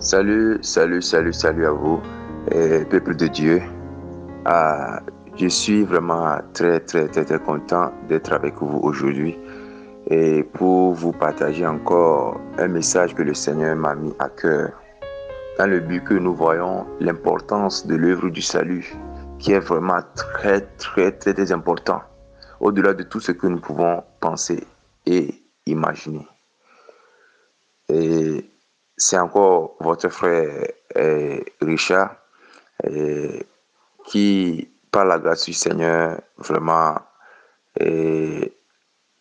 Salut à vous, peuple de Dieu. Ah, je suis vraiment très content d'être avec vous aujourd'hui et pour vous partager encore un message que le Seigneur m'a mis à cœur, dans le but que nous voyons l'importance de l'œuvre du salut, qui est vraiment très important, au-delà de tout ce que nous pouvons penser et imaginer. Et c'est encore votre frère Richard qui, par la grâce du Seigneur, vraiment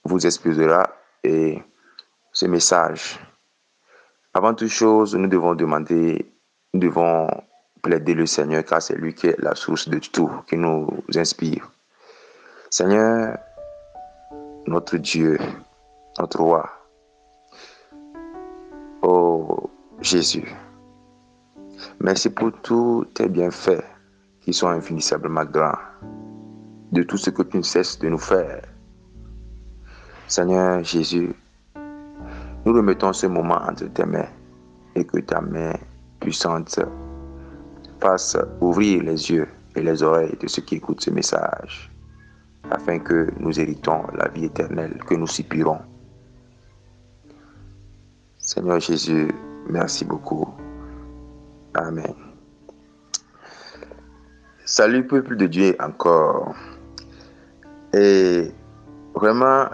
vous exposera ce message. Avant toute chose, nous devons plaider le Seigneur, car c'est lui qui est la source de tout, qui nous inspire. Seigneur, notre Dieu, notre roi, oh Jésus, merci pour tous tes bienfaits qui sont infinissablement grands, de tout ce que tu ne cesses de nous faire. Seigneur Jésus, nous remettons ce moment entre tes mains et que ta main puissante fasse ouvrir les yeux et les oreilles de ceux qui écoutent ce message, afin que nous héritons la vie éternelle que nous soupirons. Seigneur Jésus, merci beaucoup. Amen. Salut peuple de Dieu encore. Et vraiment,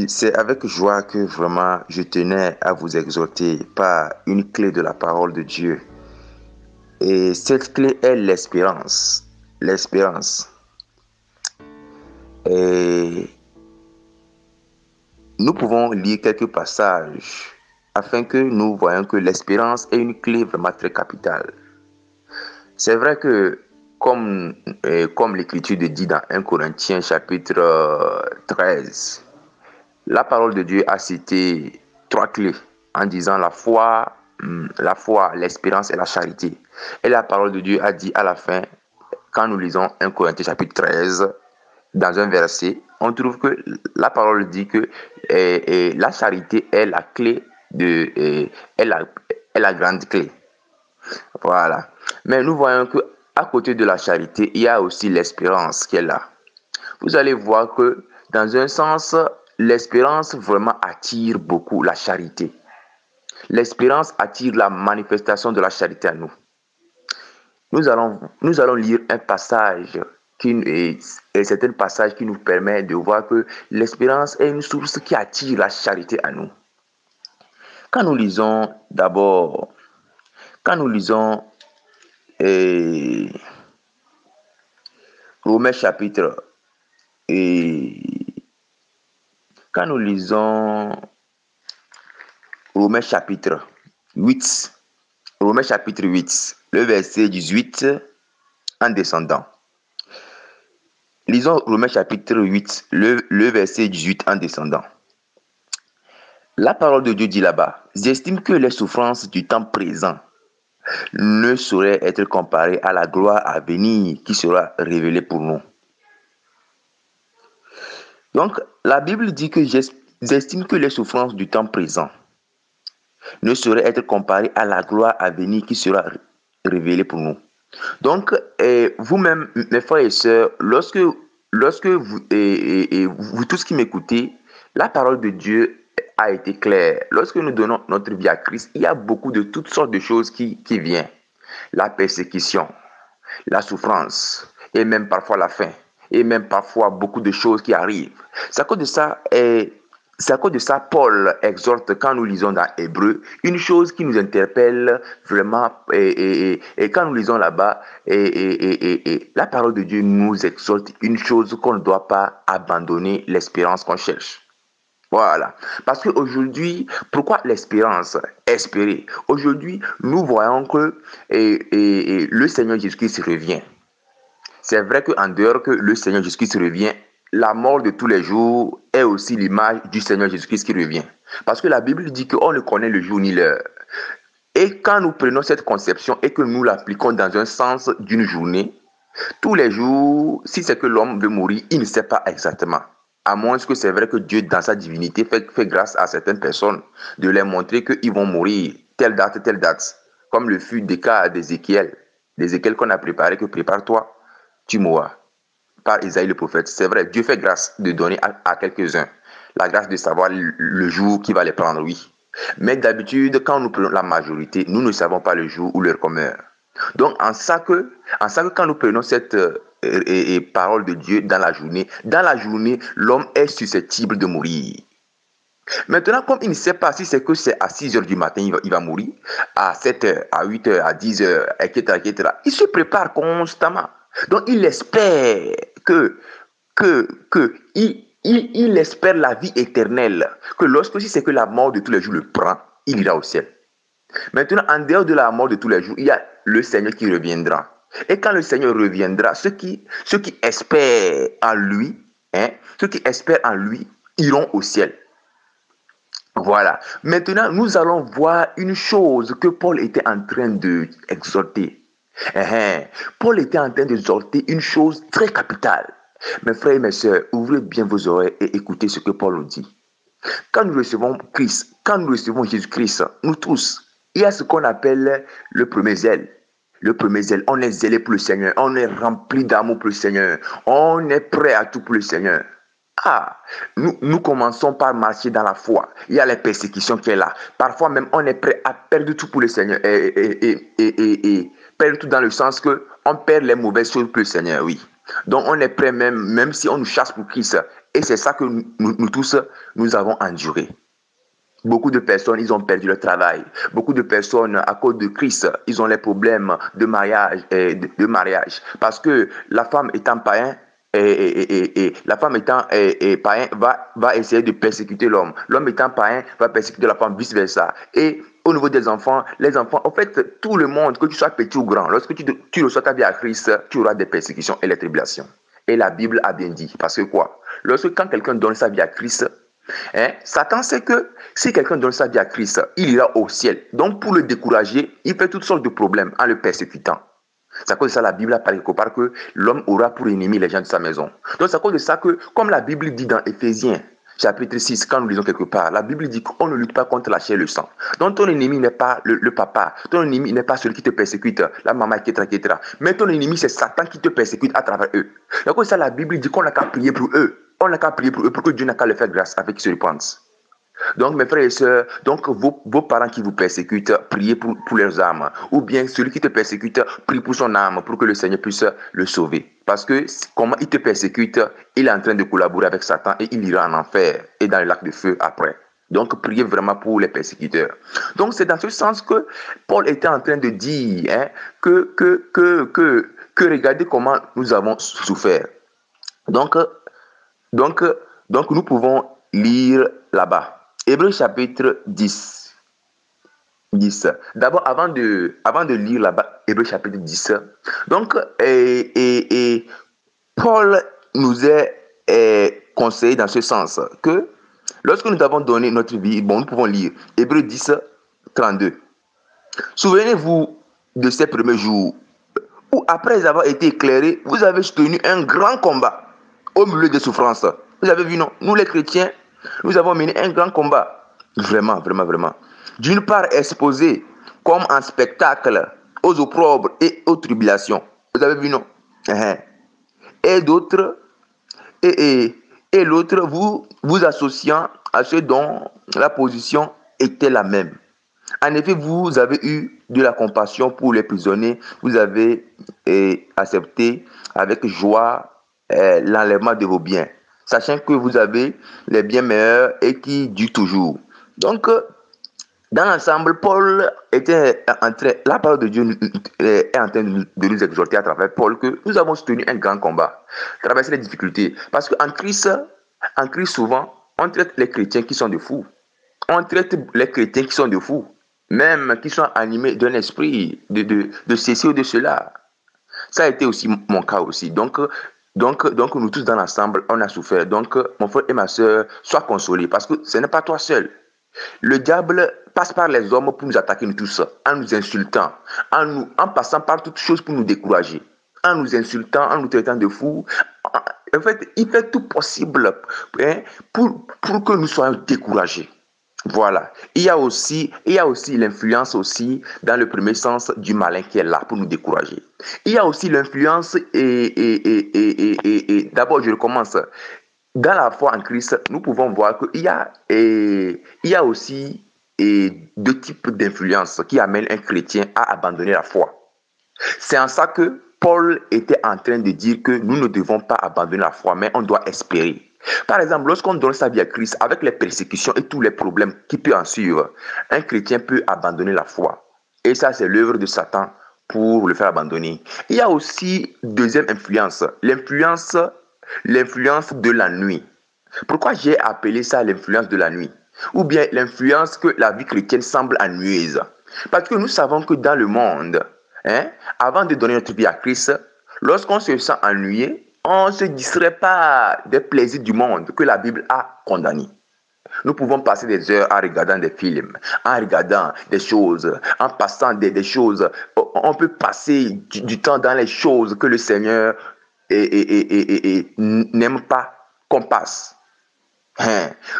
c'est avec joie que vraiment je tenais à vous exhorter par une clé de la parole de Dieu. Et cette clé est l'espérance. L'espérance. Et nous pouvons lire quelques passages afin que nous voyons que l'espérance est une clé vraiment très capitale. C'est vrai que comme l'Écriture dit dans 1 Corinthiens chapitre 13, la parole de Dieu a cité 3 clés en disant la foi, l'espérance et la charité. Et la parole de Dieu a dit à la fin, quand nous lisons 1 Corinthiens chapitre 13, dans un verset, on trouve que la parole dit que la charité est la clé est la grande clé. Voilà. Mais nous voyons que à côté de la charité, il y a aussi l'espérance qui est là. Vous allez voir que dans un sens, l'espérance vraiment attire beaucoup la charité. L'espérance attire la manifestation de la charité à nous. Nous allons lire un passage et c'est un passage qui nous permet de voir que l'espérance est une source qui attire la charité à nous. Quand nous lisons Romains chapitre 8, le verset 18 en descendant. Lisons Romains chapitre 8, le verset 18 en descendant. La parole de Dieu dit là-bas, « J'estime que les souffrances du temps présent ne sauraient être comparées à la gloire à venir qui sera révélée pour nous. » Donc, la Bible dit que j'estime que les souffrances du temps présent ne sauraient être comparées à la gloire à venir qui sera révélée pour nous. Donc, vous-même, mes frères et sœurs, lorsque vous tous qui m'écoutez, la parole de Dieu a été claire. Lorsque nous donnons notre vie à Christ, il y a beaucoup de toutes sortes de choses qui viennent. La persécution, la souffrance, et même parfois la faim, et même parfois beaucoup de choses qui arrivent. C'est à cause de ça, Paul exhorte, quand nous lisons dans Hébreu, une chose qui nous interpelle vraiment, et quand nous lisons là-bas, la parole de Dieu nous exhorte une chose qu'on ne doit pas abandonner, l'espérance qu'on cherche. Voilà. Parce qu'aujourd'hui, pourquoi l'espérance? Espérer. Aujourd'hui, nous voyons que le Seigneur Jésus-Christ revient. C'est vrai qu'en dehors que le Seigneur Jésus-Christ revient, la mort de tous les jours est aussi l'image du Seigneur Jésus-Christ qui revient. Parce que la Bible dit qu'on ne connaît le jour ni l'heure. Et quand nous prenons cette conception et que nous l'appliquons dans un sens d'une journée, tous les jours, si c'est que l'homme veut mourir, il ne sait pas exactement. À moins que c'est vrai que Dieu, dans sa divinité, fait grâce à certaines personnes de leur montrer qu'ils vont mourir telle date. comme le fut des cas d'Ézéchiel. D'Ézéchiel qu'on a préparé, que prépare-toi, tu mourras. Par Isaïe le prophète. C'est vrai, Dieu fait grâce de donner à quelques-uns la grâce de savoir le jour qui va les prendre, oui. Mais d'habitude, quand nous prenons la majorité, nous ne savons pas le jour ou l'heure qu'on meurt. Donc, en ça que quand nous prenons cette parole de Dieu dans la journée, l'homme est susceptible de mourir. Maintenant, comme il ne sait pas si c'est que c'est à 6 heures du matin, il va mourir, à 7 heures, à 8 heures, à 10 heures, etc. Il se prépare constamment. Donc, il espère il espère la vie éternelle. Que lorsque si c'est que la mort de tous les jours le prend, il ira au ciel. Maintenant, en dehors de la mort de tous les jours, il y a le Seigneur qui reviendra. Et quand le Seigneur reviendra, ceux qui espèrent en lui, iront au ciel. Voilà. Maintenant, nous allons voir une chose que Paul était en train d'exhorter. Paul était en train d'exhorter une chose très capitale. Mes frères et mes sœurs, ouvrez bien vos oreilles et écoutez ce que Paul nous dit. Quand nous recevons Christ, quand nous recevons Jésus-Christ, nous tous, il y a ce qu'on appelle le premier zèle. Le premier zèle, on est zélé pour le Seigneur, on est rempli d'amour pour le Seigneur, on est prêt à tout pour le Seigneur. Nous commençons par marcher dans la foi. Il y a les persécutions qui sont là. Parfois même, on est prêt à perdre tout pour le Seigneur. Et perdre tout dans le sens que on perd les mauvaises choses pour le Seigneur, oui. Donc on est prêt même si on nous chasse pour Christ. Et c'est ça que nous tous, nous avons enduré. Beaucoup de personnes, ils ont perdu leur travail. Beaucoup de personnes, à cause de Christ, ils ont les problèmes de mariage. Parce que la femme étant païen, la femme étant païen va essayer de persécuter l'homme. L'homme étant païen va persécuter la femme, vice-versa. Et au niveau des enfants, les enfants, en fait, tout le monde, que tu sois petit ou grand, lorsque tu reçois ta vie à Christ, tu auras des persécutions et des tribulations. Et la Bible a bien dit. Parce que quoi? Quand quelqu'un donne sa vie à Christ, Satan sait que si quelqu'un donne sa vie à Christ, il ira au ciel. Donc pour le décourager, il fait toutes sortes de problèmes en le persécutant. C'est à cause de ça la Bible a parlé quelque part que l'homme aura pour ennemi les gens de sa maison. Donc c'est à cause de ça que, comme la Bible dit dans Éphésiens, chapitre 6, quand nous lisons quelque part, la Bible dit qu'on ne lutte pas contre la chair et le sang. Donc ton ennemi n'est pas le papa, ton ennemi n'est pas celui qui te persécute, la maman, etc. Mais ton ennemi, c'est Satan qui te persécute à travers eux. C'est à cause de ça la Bible dit qu'on n'a qu'à prier pour eux. On n'a qu'à prier pour eux, pour que Dieu n'a qu'à leur faire grâce avec qu'ils se repentent. Donc, mes frères et sœurs, donc vos parents qui vous persécutent, priez pour leurs âmes. Ou bien celui qui te persécute, prie pour son âme, pour que le Seigneur puisse le sauver. Parce que comment il te persécute, il est en train de collaborer avec Satan et il ira en enfer et dans le lac de feu après. Donc, priez vraiment pour les persécuteurs. Donc, c'est dans ce sens que Paul était en train de dire que regardez comment nous avons souffert. Donc, nous pouvons lire là-bas. Hébreux chapitre 10. D'abord, avant de lire là-bas, Hébreux chapitre 10. Donc, Paul nous est conseillé dans ce sens que lorsque nous avons donné notre vie, nous pouvons lire Hébreux 10, 32. Souvenez-vous de ces premiers jours où, après avoir été éclairés, vous avez tenu un grand combat au milieu des souffrances. Vous avez vu, non? Nous les chrétiens, nous avons mené un grand combat. Vraiment, vraiment, vraiment. D'une part, exposé comme un spectacle aux opprobres et aux tribulations. Vous avez vu, non? Et d'autres, et l'autre, vous associant à ceux dont la position était la même. En effet, vous avez eu de la compassion pour les prisonniers. Vous avez accepté avec joie l'enlèvement de vos biens, sachant que vous avez les biens meilleurs et qui durent toujours. Donc, dans l'ensemble, Paul était la parole de Dieu est en train de nous exhorter à travers Paul que nous avons soutenu un grand combat, traversé les difficultés. Parce qu'en Christ, souvent, on traite les chrétiens qui sont de fous. On traite les chrétiens qui sont de fous, même qui sont animés d'un esprit de ceci ou de cela. Ça a été aussi mon cas aussi. Donc, nous tous dans l'ensemble, on a souffert. Donc, mon frère et ma soeur, sois consolés parce que ce n'est pas toi seul. Le diable passe par les hommes pour nous attaquer nous tous, en nous insultant, en passant par toutes choses pour nous décourager, en nous insultant, en nous traitant de fous. En fait, il fait tout possible pour que nous soyons découragés. Voilà. Il y a aussi l'influence aussi dans le premier sens du malin qui est là pour nous décourager. Il y a aussi l'influence d'abord je recommence. Dans la foi en Christ, nous pouvons voir il y a aussi deux types d'influence qui amènent un chrétien à abandonner la foi. C'est en ça que Paul était en train de dire que nous ne devons pas abandonner la foi, mais on doit espérer. Par exemple, lorsqu'on donne sa vie à Christ, avec les persécutions et tous les problèmes qui peuvent en suivre, un chrétien peut abandonner la foi. Et ça, c'est l'œuvre de Satan pour le faire abandonner. Il y a aussi deuxième influence, l'influence de la nuit. Pourquoi j'ai appelé ça l'influence de la nuit? Ou bien l'influence que la vie chrétienne semble ennuyeuse. Parce que nous savons que dans le monde, avant de donner notre vie à Christ, lorsqu'on se sent ennuyé, on ne se distrait pas des plaisirs du monde que la Bible a condamnés. Nous pouvons passer des heures en regardant des films, en regardant des choses, en passant des choses. On peut passer du temps dans les choses que le Seigneur n'aime pas qu'on passe.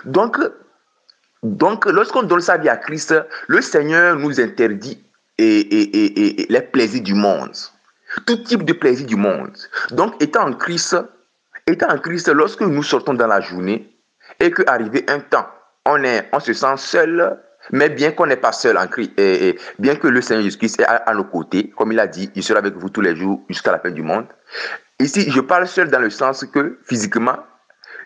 Donc, lorsqu'on donne sa vie à Christ, le Seigneur nous interdit les plaisirs du monde. Tout type de plaisir du monde. Donc, étant en Christ, lorsque nous sortons dans la journée et qu'arrivé un temps, on se sent seul, mais bien qu'on n'est pas seul en Christ, et bien que le Seigneur Jésus-Christ est à nos côtés, comme il a dit, il sera avec vous tous les jours jusqu'à la fin du monde. Ici, je parle seul dans le sens que physiquement,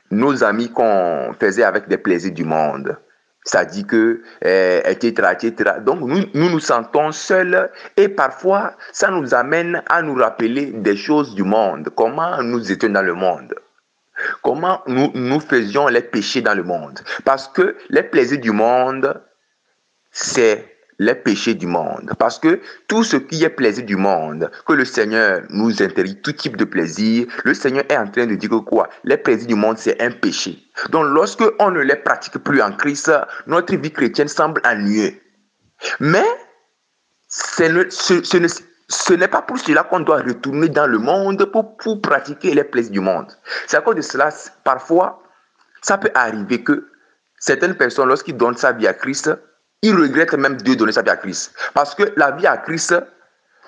nos amis qu'on faisait avec des plaisirs du monde, ça dit que, etc., etc. Donc, nous sentons seuls et parfois, ça nous amène à nous rappeler des choses du monde, comment nous étions dans le monde, comment nous faisions les péchés dans le monde. Parce que les plaisirs du monde, c'est les péchés du monde. Parce que tout ce qui est plaisir du monde, que le Seigneur nous interdit, tout type de plaisir, le Seigneur est en train de dire que quoi? Les plaisirs du monde, c'est un péché. Donc, lorsque on ne les pratique plus en Christ, notre vie chrétienne semble ennuyeuse. Mais ce n'est pas pour cela qu'on doit retourner dans le monde pour pratiquer les plaisirs du monde. C'est à cause de cela, parfois, ça peut arriver que certaines personnes, lorsqu'ils donnent sa vie à Christ, ils regrettent même de donner sa vie à Christ. Parce que la vie à Christ,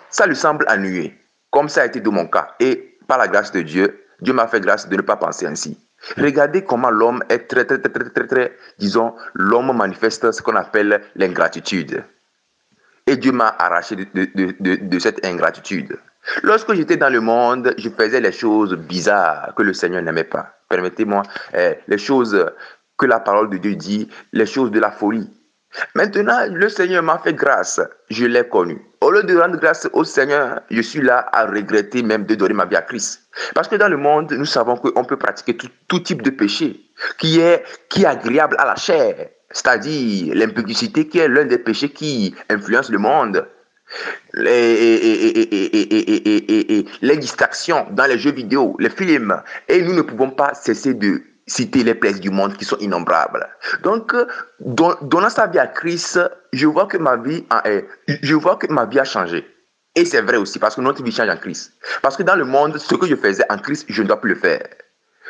ça lui semble ennuyeux, comme ça a été de mon cas. Et par la grâce de Dieu, Dieu m'a fait grâce de ne pas penser ainsi. Regardez comment l'homme est très, disons, l'homme manifeste ce qu'on appelle l'ingratitude. Et Dieu m'a arraché de cette ingratitude. Lorsque j'étais dans le monde, je faisais les choses bizarres que le Seigneur n'aimait pas. Permettez-moi, les choses que la parole de Dieu dit, les choses de la folie. Maintenant, le Seigneur m'a fait grâce, je l'ai connu. Au lieu de rendre grâce au Seigneur, je suis là à regretter même de donner ma vie à Christ. Parce que dans le monde, nous savons qu'on peut pratiquer tout type de péché qui est agréable à la chair, c'est-à-dire l'impudicité qui est l'un des péchés qui influence le monde. Les distractions dans les jeux vidéo, les films. Et nous ne pouvons pas cesser de citer les plaisirs du monde qui sont innombrables. Donc, donnant sa vie à Christ, je vois que ma vie a changé. Et c'est vrai aussi, parce que notre vie change en Christ. Parce que dans le monde, ce que je faisais en Christ, je ne dois plus le faire.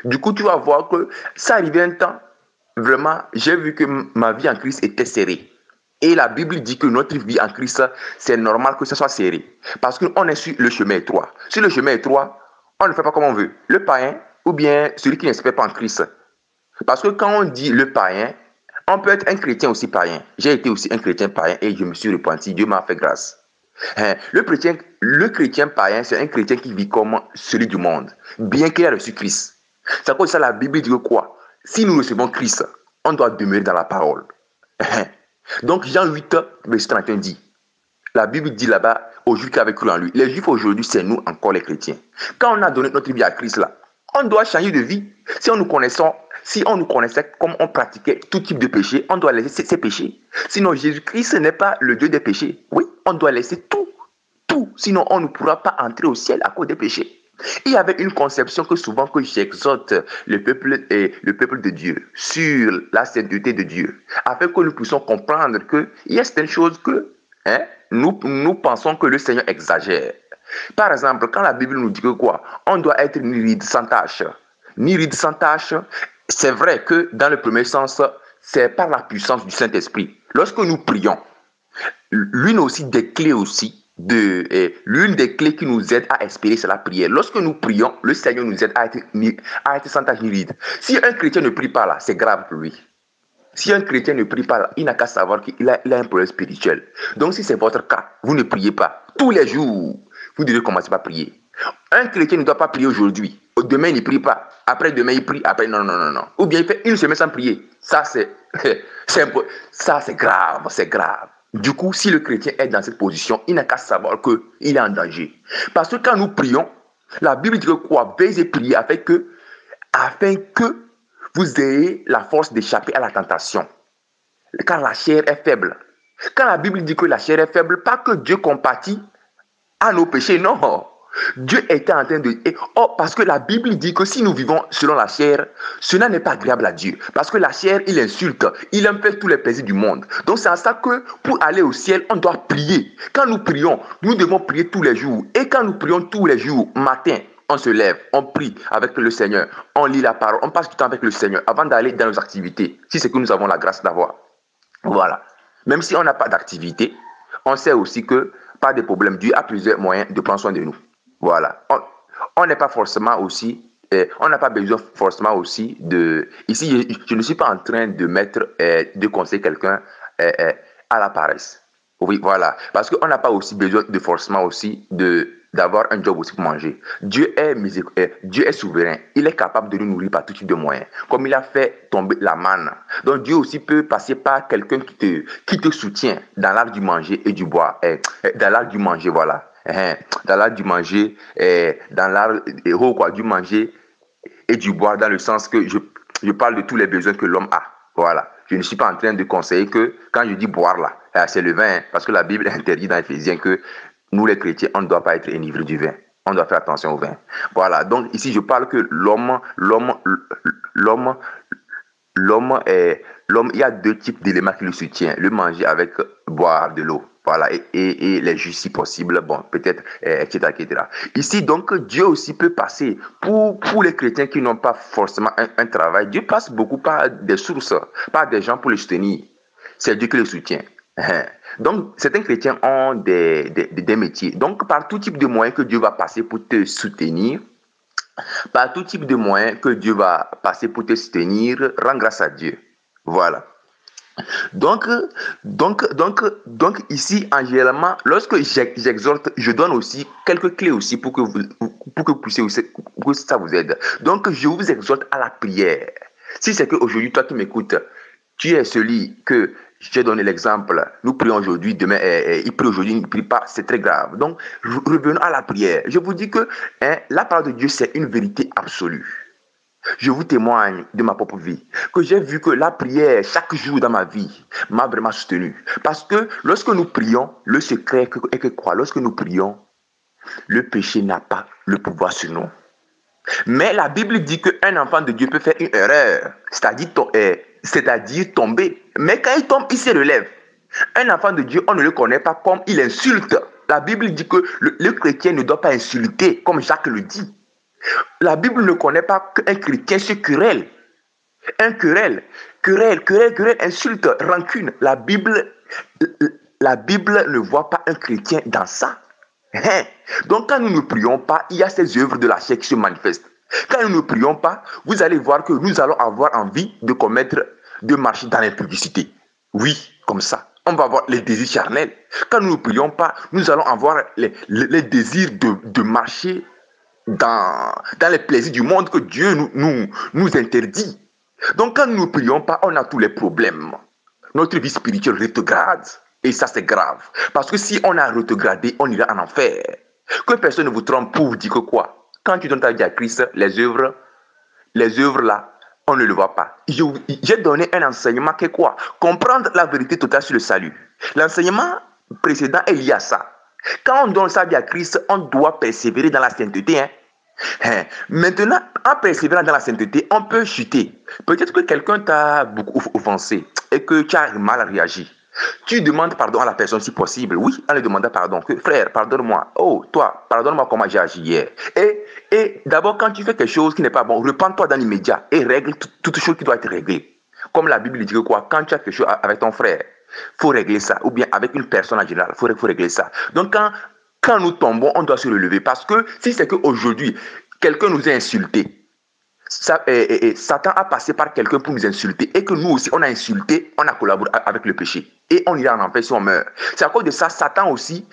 Du coup, tu vas voir que ça arrivait un temps, vraiment, j'ai vu que ma vie en Christ était serrée. Et la Bible dit que notre vie en Christ, c'est normal que ça soit serré. Parce qu'on est sur le chemin étroit. Sur le chemin étroit, on ne fait pas comme on veut. Le païen, ou bien celui qui n'espère pas en Christ. Parce que quand on dit le païen, on peut être un chrétien aussi païen. J'ai été aussi un chrétien païen et je me suis repenti. Dieu m'a fait grâce. Le chrétien païen, c'est un chrétien qui vit comme celui du monde, bien qu'il ait reçu Christ. C'est à cause de ça la Bible dit que quoi? Si nous recevons Christ, on doit demeurer dans la parole. Donc Jean 8, verset 31 dit, la Bible dit là-bas, aux Juifs qui avaient cru en lui. Les Juifs aujourd'hui, c'est nous encore les chrétiens. Quand on a donné notre vie à Christ là, on doit changer de vie. Si on nous connaissait comme on pratiquait tout type de péché, on doit laisser ces péchés. Sinon, Jésus-Christ n'est pas le Dieu des péchés. Oui, on doit laisser tout. Sinon, on ne pourra pas entrer au ciel à cause des péchés. Il y avait une conception que souvent que j'exhorte le peuple de Dieu sur la sainteté de Dieu, afin que nous puissions comprendre qu'il y a certaines choses que nous pensons que le Seigneur exagère. Par exemple, quand la Bible nous dit que quoi? On doit être ni ride sans tache. Ni ride sans tache, c'est vrai que dans le premier sens, c'est par la puissance du Saint-Esprit. Lorsque nous prions, l'une aussi des clés aussi, l'une des clés qui nous aide à espérer, c'est la prière. Lorsque nous prions, le Seigneur nous aide à être sans tache ni ride. Si un chrétien ne prie pas là, c'est grave pour lui. Si un chrétien ne prie pas là, il n'a qu'à savoir qu'il a un problème spirituel. Donc si c'est votre cas, vous ne priez pas. Tous les jours, vous devez commencer par prier. Un chrétien ne doit pas prier aujourd'hui. Demain, il ne prie pas. Après, demain, il prie. Après, non. Ou bien, il fait une semaine sans prier. Ça, c'est grave, c'est grave. Du coup, si le chrétien est dans cette position, il n'a qu'à savoir qu'il est en danger. Parce que quand nous prions, la Bible dit que quoi? Veillez et priez afin que vous ayez la force d'échapper à la tentation. Car la chair est faible. Quand la Bible dit que la chair est faible, pas que Dieu compatit à nos péchés, non. Dieu était en train de... parce que la Bible dit que si nous vivons selon la chair, cela n'est pas agréable à Dieu. Parce que la chair, il insulte, il aime faire tous les plaisirs du monde. Donc c'est à ça que pour aller au ciel, on doit prier. Quand nous prions, nous devons prier tous les jours. Et quand nous prions tous les jours, matin, on se lève, on prie avec le Seigneur, on lit la parole, on passe du temps avec le Seigneur avant d'aller dans nos activités, si c'est que nous avons la grâce d'avoir. Voilà. Même si on n'a pas d'activité, on sait aussi que pas de problème. Dieu a plusieurs moyens de prendre soin de nous. Voilà. On n'est pas forcément aussi, on n'a pas besoin forcément aussi de... Ici, je ne suis pas en train de de conseiller quelqu'un à la paresse. Oui, voilà. Parce qu'on n'a pas aussi besoin de forcément aussi d'avoir un job aussi pour manger. Dieu est souverain. Il est capable de nous nourrir par tout type de moyens. Comme il a fait tomber la manne. Donc Dieu aussi peut passer par quelqu'un qui te soutient dans l'art du manger et du boire. Dans l'art du manger, voilà. Dans l'art du manger, dans l'art du manger et du boire, dans le sens que je parle de tous les besoins que l'homme a. Voilà. Je ne suis pas en train de conseiller que quand je dis boire là, c'est le vin, parce que la Bible interdit dans Éphésiens que nous les chrétiens, on ne doit pas être enivrés du vin. On doit faire attention au vin. Voilà. Donc ici, je parle que l'homme, il y a deux types d'éléments qui le soutiennent. Le manger avec boire de l'eau. Voilà, et les jus si possible, bon, peut-être, etc. Ici, donc, Dieu aussi peut passer, pour les chrétiens qui n'ont pas forcément un travail, Dieu passe beaucoup par des sources, par des gens pour les soutenir. C'est Dieu qui les soutient. Donc, certains chrétiens ont des métiers. Donc, par tout type de moyens que Dieu va passer pour te soutenir, par tout type de moyens que Dieu va passer pour te soutenir, rends grâce à Dieu. Voilà. Donc ici, en généralement, lorsque j'exhorte, je donne aussi quelques clés aussi pour que vous puissiez aussi, pour que ça vous aide. Donc, je vous exhorte à la prière. Si c'est qu'aujourd'hui, toi qui m'écoutes, tu es celui que j'ai donné l'exemple, nous prions aujourd'hui, demain, il prie aujourd'hui, il ne prie pas, c'est très grave. Donc, revenons à la prière. Je vous dis que la parole de Dieu, c'est une vérité absolue. Je vous témoigne de ma propre vie, que j'ai vu que la prière, chaque jour dans ma vie, m'a vraiment soutenu. Parce que lorsque nous prions, le secret est que quoi? Lorsque nous prions, le péché n'a pas le pouvoir sur nous. Mais la Bible dit qu'un enfant de Dieu peut faire une erreur, c'est-à-dire tomber. Mais quand il tombe, il se relève. Un enfant de Dieu, on ne le connaît pas comme il insulte. La Bible dit que le chrétien ne doit pas insulter, comme Jacques le dit. La Bible ne connaît pas qu'un chrétien se querelle. Un querelle, insulte, rancune. La Bible ne voit pas un chrétien dans ça. Donc quand nous ne prions pas, il y a ces œuvres de la chair qui se manifestent. Quand nous ne prions pas, vous allez voir que nous allons avoir envie de marcher dans l'impudicité. Oui, comme ça. On va avoir les désirs charnels. Quand nous ne prions pas, nous allons avoir les désirs de marcher dans les plaisirs du monde que Dieu nous interdit. Donc quand nous ne prions pas, on a tous les problèmes. Notre vie spirituelle rétrograde. Et ça, c'est grave. Parce que si on a rétrogradé, on ira en enfer. Que personne ne vous trompe pour vous dire que quoi? Quand tu donnes ta vie à Christ, les œuvres là, on ne le voit pas. J'ai donné un enseignement qui est quoi? Comprendre la vérité totale sur le salut. L'enseignement précédent est lié à ça. Quand on donne sa vie à Christ, on doit persévérer dans la sainteté. Maintenant, en persévérant dans la sainteté, on peut chuter. Peut-être que quelqu'un t'a beaucoup offensé et que tu as mal réagi. Tu demandes pardon à la personne si possible. Oui, en lui demandant pardon. Frère, pardonne-moi. Oh, toi, pardonne-moi comment j'ai agi hier. Et d'abord, quand tu fais quelque chose qui n'est pas bon, repends-toi dans l'immédiat et règle toute chose qui doit être réglée. Comme la Bible dit que quoi, quand tu as quelque chose avec ton frère, il faut régler ça. Ou bien avec une personne en général, il faut régler ça. Donc quand nous tombons, on doit se relever. Parce que si c'est qu'aujourd'hui, quelqu'un nous a insultés, Satan a passé par quelqu'un pour nous insulter et que nous aussi on a insulté, on a collaboré avec le péché et on ira en enfer si on meurt. C'est à cause de ça, Satan aussi,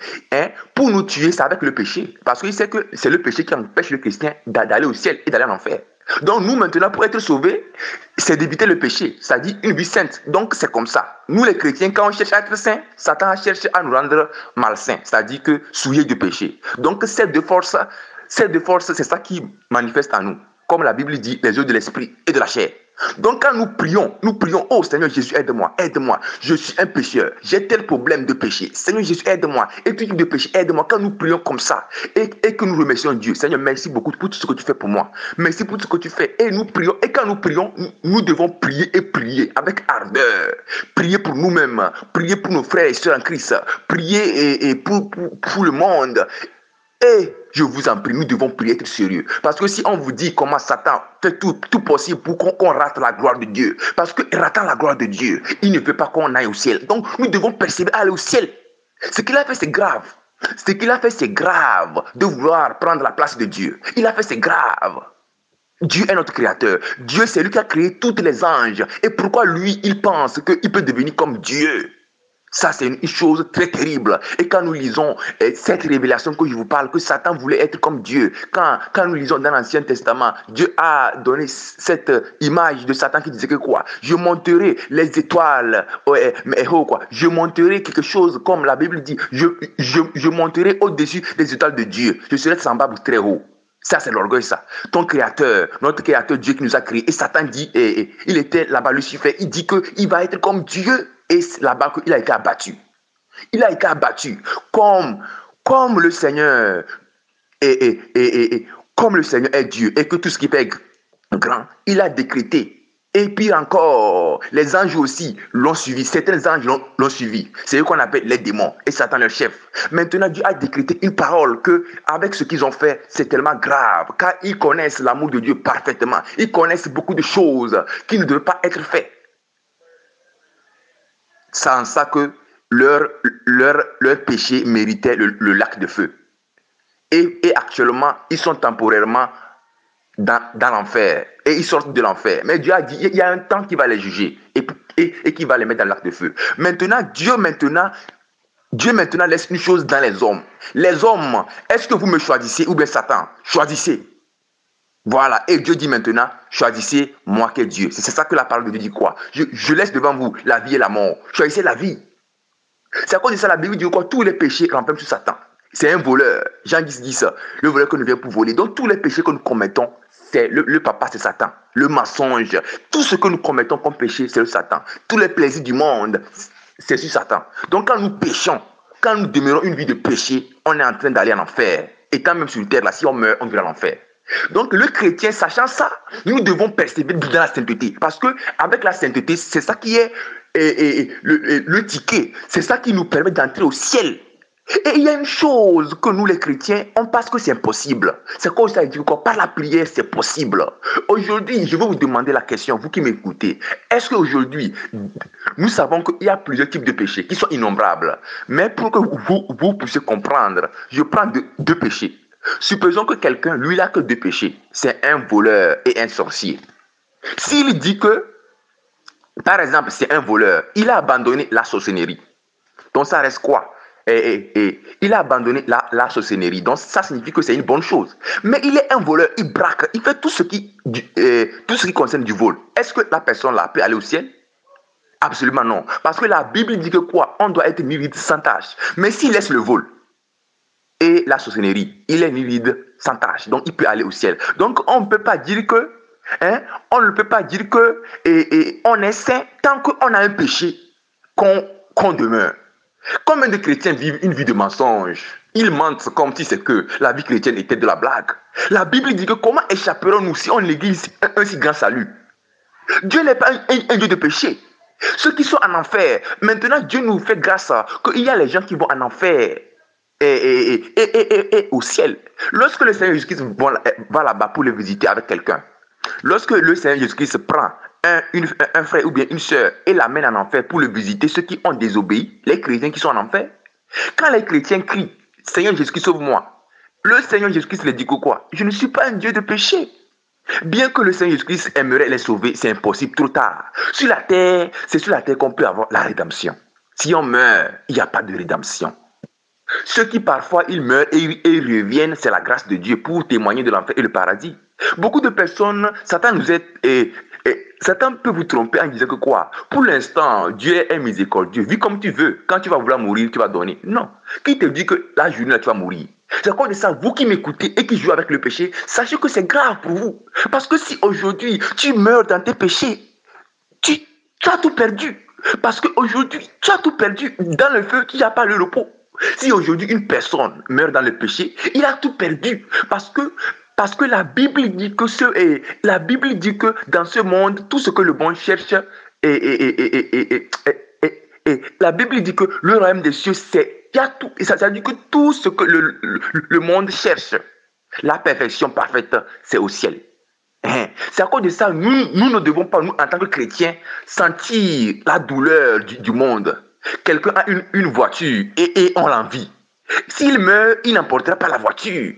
pour nous tuer, c'est avec le péché. Parce qu'il sait que c'est le péché qui empêche le chrétien d'aller au ciel et d'aller en enfer. Donc nous maintenant, pour être sauvés, c'est d'éviter le péché, c'est-à-dire une vie sainte. Donc c'est comme ça. Nous les chrétiens, quand on cherche à être saints, Satan cherche à nous rendre malsains, c'est-à-dire que souillés du péché. Donc cette deux forces, c'est ça qui manifeste en nous. Comme la Bible dit, les œuvres de l'esprit et de la chair. Donc quand nous prions, oh Seigneur Jésus, aide-moi, je suis un pécheur, j'ai tel problème de péché. Seigneur Jésus, aide-moi, et tout type de péché, aide-moi. Quand nous prions comme ça, et que nous remercions Dieu, Seigneur, merci beaucoup pour tout ce que tu fais pour moi. Merci pour tout ce que tu fais. Et nous prions, et quand nous prions, nous devons prier et prier avec ardeur. Prier pour nous-mêmes, prier pour nos frères et sœurs en Christ, prier pour le monde. Et je vous en prie, nous devons prier, être sérieux. Parce que si on vous dit comment Satan fait tout possible pour qu'on rate la gloire de Dieu, parce que ratant la gloire de Dieu, il ne veut pas qu'on aille au ciel. Donc nous devons persévérer à aller au ciel. Ce qu'il a fait, c'est grave. Ce qu'il a fait, c'est grave de vouloir prendre la place de Dieu. Il a fait, c'est grave. Dieu est notre créateur. Dieu, c'est lui qui a créé tous les anges. Et pourquoi lui, il pense qu'il peut devenir comme Dieu? Ça, c'est une chose très terrible. Et quand nous lisons cette révélation que je vous parle, que Satan voulait être comme Dieu, quand nous lisons dans l'Ancien Testament, Dieu a donné cette image de Satan qui disait que quoi? Je monterai les étoiles, je monterai quelque chose comme la Bible dit, je monterai au-dessus des étoiles de Dieu. Je serai semblable très haut. Ça, c'est l'orgueil, ça. Ton créateur, notre créateur, Dieu qui nous a créés. Et Satan dit, il était là-bas, Lucifer, il dit qu'il va être comme Dieu. Et c'est là-bas qu'il a été abattu. Il a été abattu comme le Seigneur comme le Seigneur est Dieu et que tout ce qui fait grand, il a décrété. Et puis encore, les anges aussi l'ont suivi. Certains anges l'ont suivi. C'est eux qu'on appelle les démons et Satan leur chef. Maintenant, Dieu a décrété une parole que, avec ce qu'ils ont fait, c'est tellement grave. Car ils connaissent l'amour de Dieu parfaitement. Ils connaissent beaucoup de choses qui ne devraient pas être faites. C'est en ça que leur péché méritait le lac de feu. Et actuellement, ils sont temporairement dans l'enfer. Et ils sortent de l'enfer. Mais Dieu a dit, il y a un temps qui va les juger et qui va les mettre dans le lac de feu. Maintenant, Dieu laisse une chose dans les hommes. Les hommes, est-ce que vous me choisissez ou bien Satan? Choisissez. Voilà, et Dieu dit maintenant, choisissez moi qui est Dieu. C'est ça que la parole de Dieu dit quoi? Je laisse devant vous la vie et la mort. Choisissez la vie. C'est à cause de ça la Bible dit quoi? Tous les péchés rampent sur Satan. C'est un voleur. Jean 10 dit ça. Le voleur que nous vient pour voler. Donc tous les péchés que nous commettons, c'est le papa, c'est Satan. Le mensonge. Tout ce que nous commettons comme péché, c'est le Satan. Tous les plaisirs du monde, c'est sur Satan. Donc quand nous péchons, quand nous demeurons une vie de péché, on est en train d'aller en enfer. Et quand même sur la terre, là, si on meurt, on va en enfer. Donc le chrétien, sachant ça, nous devons persévérer dans la sainteté. Parce que avec la sainteté, c'est ça qui est le ticket. C'est ça qui nous permet d'entrer au ciel. Et il y a une chose que nous les chrétiens, on pense que c'est impossible. C'est comme ça, dit quoi? Par la prière, c'est possible. Aujourd'hui, je vais vous demander la question, vous qui m'écoutez. Est-ce qu'aujourd'hui, nous savons qu'il y a plusieurs types de péchés qui sont innombrables. Mais pour que vous puissiez comprendre, je prends deux péchés. Supposons que quelqu'un, lui, il n'a que deux péchés. C'est un voleur et un sorcier. S'il dit que, par exemple, c'est un voleur, il a abandonné la sorcellerie. Donc ça reste quoi? Il a abandonné la sorcellerie. Donc ça signifie que c'est une bonne chose. Mais il est un voleur, il braque, il fait tout ce qui concerne du vol. Est-ce que la personne là peut aller au ciel? Absolument non. Parce que la Bible dit que quoi? On doit être ni vide sans tâche. Mais s'il laisse le vol et la sorcellerie, il est ni vide sans tâche. Donc il peut aller au ciel. Donc on ne peut pas dire que on ne peut pas dire que on est saint tant qu'on a un péché qu'on demeure. Combien de chrétiens vivent une vie de mensonge? Ils mentent comme si c'est que la vie chrétienne était de la blague. La Bible dit que comment échapperons-nous si on néglige un si grand salut? Dieu n'est pas un Dieu de péché. Ceux qui sont en enfer, maintenant Dieu nous fait grâce qu'il y a les gens qui vont en enfer et au ciel. Lorsque le Seigneur Jésus-Christ va là-bas pour les visiter avec quelqu'un, Lorsque le Seigneur Jésus-Christ prend un frère ou bien une sœur et l'amène en enfer pour le visiter, ceux qui ont désobéi, les chrétiens qui sont en enfer, quand les chrétiens crient « Seigneur Jésus-Christ, sauve-moi », le Seigneur Jésus-Christ leur dit que quoi? Je ne suis pas un Dieu de péché. Bien que le Seigneur Jésus-Christ aimerait les sauver, c'est impossible, trop tard. Sur la terre, c'est sur la terre qu'on peut avoir la rédemption. Si on meurt, il n'y a pas de rédemption. Ceux qui parfois ils meurent et ils reviennent, c'est la grâce de Dieu pour témoigner de l'enfer et le paradis. Beaucoup de personnes, Satan nous aide Satan peut vous tromper en disant que quoi? Pour l'instant, Dieu est miséricordieux. Vis comme tu veux. Quand tu vas vouloir mourir, tu vas donner. Non. Qui te dit que la journée là, tu vas mourir? C'est à cause de ça, vous qui m'écoutez et qui jouez avec le péché, sachez que c'est grave pour vous. Parce que si aujourd'hui, tu meurs dans tes péchés, tu as tout perdu. Parce qu'aujourd'hui, tu as tout perdu dans le feu qui n'a pas le repos. Si aujourd'hui, une personne meurt dans le péché, il a tout perdu. Parce que la Bible dit que dans ce monde, tout ce que le bon cherche, la Bible dit que le royaume des cieux, il y a tout. Ça dit que tout ce que le monde cherche, la perfection parfaite, c'est au ciel. C'est à cause de ça, nous ne devons pas, nous, en tant que chrétiens, sentir la douleur du monde. Quelqu'un a une voiture et on l'envie. S'il meurt, il n'emportera pas la voiture.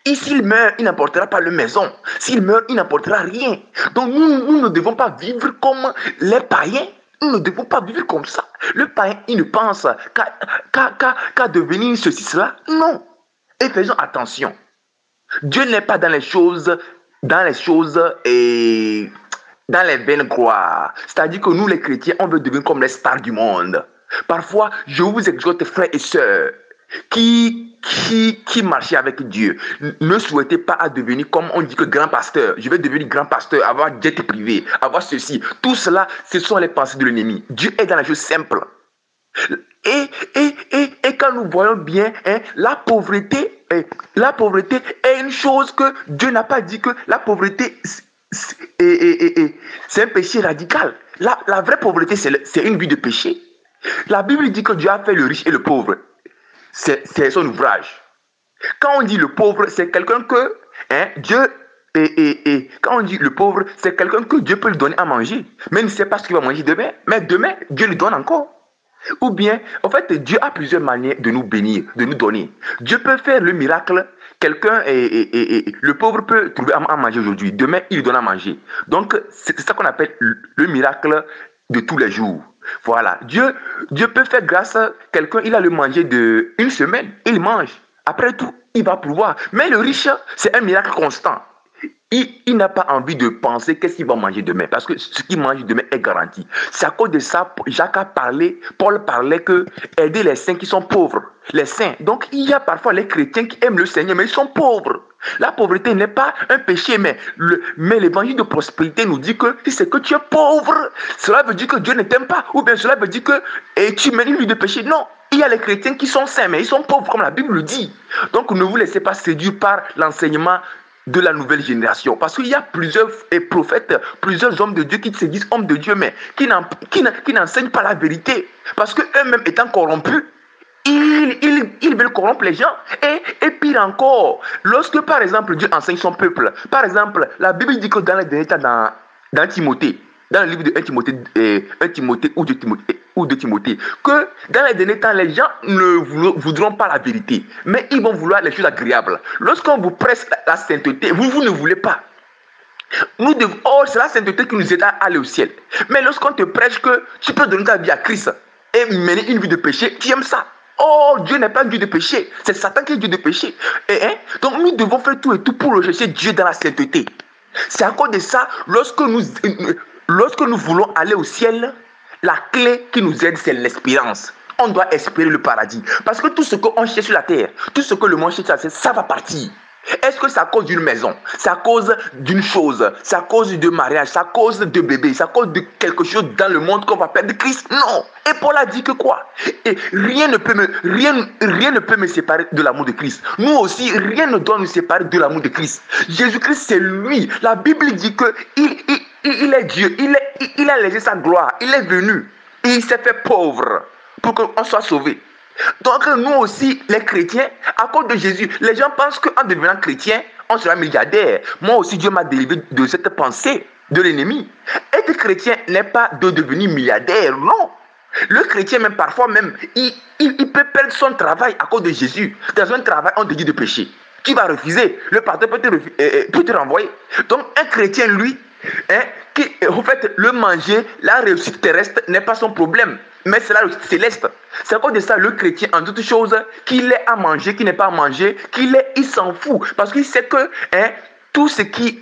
Et s'il meurt, il n'emportera pas la maison. S'il meurt, il n'emportera rien. Donc nous ne devons pas vivre comme les païens. Nous ne devons pas vivre comme ça. Le païen, il ne pense qu'à devenir ceci, cela. Non. Et faisons attention. Dieu n'est pas dans les choses et dans les vaines gloires. C'est-à-dire que nous, les chrétiens, on veut devenir comme les stars du monde. Parfois, je vous exhorte, frères et sœurs, qui marchait avec Dieu, ne souhaitez pas à devenir comme on dit que grand pasteur. Je vais devenir grand pasteur, avoir jet privé, avoir ceci. Tout cela, ce sont les pensées de l'ennemi. Dieu est dans la chose simple. Et quand nous voyons bien, la pauvreté est une chose que Dieu n'a pas dit que la pauvreté c'est un péché radical. La vraie pauvreté, c'est une vie de péché. La Bible dit que Dieu a fait le riche et le pauvre. C'est son ouvrage. Quand on dit le pauvre, c'est quelqu'un que Dieu... quand on dit le pauvre, c'est quelqu'un que Dieu peut lui donner à manger. Mais il ne sait pas ce qu'il va manger demain. Mais demain, Dieu lui donne encore. Ou bien, en fait, Dieu a plusieurs manières de nous bénir, de nous donner. Dieu peut faire le miracle. Quelqu'un, le pauvre peut trouver à manger aujourd'hui. Demain, il lui donne à manger. Donc, c'est ça qu'on appelle le miracle de tous les jours. Voilà. Dieu peut faire grâce à quelqu'un, il a le manger d'une semaine, il mange. Après tout, il va pouvoir. Mais le riche, c'est un miracle constant. Il n'a pas envie de penser qu'est-ce qu'il va manger demain. Parce que ce qu'il mange demain est garanti. C'est à cause de ça, Paul parlait que aider les saints qui sont pauvres. Les saints. Donc, il y a parfois les chrétiens qui aiment le Seigneur, mais ils sont pauvres. La pauvreté n'est pas un péché, mais l'évangile de prospérité nous dit que si c'est que tu es pauvre, cela veut dire que Dieu ne t'aime pas. Ou bien cela veut dire que tu mènes une vie de péché. Non. Il y a les chrétiens qui sont saints, mais ils sont pauvres, comme la Bible le dit. Donc, ne vous laissez pas séduire par l'enseignement de la nouvelle génération. Parce qu'il y a plusieurs prophètes, plusieurs hommes de Dieu qui se disent hommes de Dieu, mais qui n'enseignent pas la vérité. Parce qu'eux-mêmes étant corrompus, ils veulent corrompre les gens. Et pire encore, lorsque par exemple Dieu enseigne son peuple, par exemple, la Bible dit que dans les derniers temps, dans Timothée, dans le livre de 1 Timothée ou 2 Timothée, que dans les derniers temps, les gens ne voudront pas la vérité, mais ils vont vouloir les choses agréables. Lorsqu'on vous presse la sainteté, vous ne voulez pas. C'est la sainteté qui nous aide à aller au ciel. Mais lorsqu'on te prêche que tu peux donner ta vie à Christ et mener une vie de péché, tu aimes ça. Oh, Dieu n'est pas Dieu de péché, c'est Satan qui est Dieu de péché. Donc nous devons faire tout et tout pour rechercher Dieu dans la sainteté. C'est à cause de ça, lorsque nous voulons aller au ciel, la clé qui nous aide, c'est l'espérance. On doit espérer le paradis. Parce que tout ce qu'on cherche sur la terre, tout ce que le monde cherche sur la terre, ça va partir. Est-ce que c'est à cause d'une maison? C'est à cause d'une chose? C'est à cause de mariage? C'est à cause de bébé? C'est à cause de quelque chose dans le monde qu'on va perdre Christ? Non. Et Paul a dit que quoi? Et rien ne peut me séparer de l'amour de Christ. Nous aussi, rien ne doit nous séparer de l'amour de Christ. Jésus-Christ, c'est lui. La Bible dit que il est Dieu. Il a laissé sa gloire. Il est venu. Et il s'est fait pauvre pour qu'on soit sauvé. Donc nous aussi, les chrétiens, à cause de Jésus, les gens pensent qu'en devenant chrétien, on sera milliardaire. Moi aussi, Dieu m'a délivré de cette pensée de l'ennemi. Être chrétien n'est pas de devenir milliardaire, non. Le chrétien, même parfois, même, il peut perdre son travail à cause de Jésus. Dans un travail, on te dit de pécher. Tu vas refuser. Le pasteur peut te renvoyer. Donc, un chrétien, lui, en fait, le manger, la réussite terrestre n'est pas son problème, mais c'est la réussite céleste. C'est à cause de ça, le chrétien, en toute chose, qu'il ait à manger, qu'il n'ait pas à manger, il s'en fout. Parce qu'il sait que tout ce qui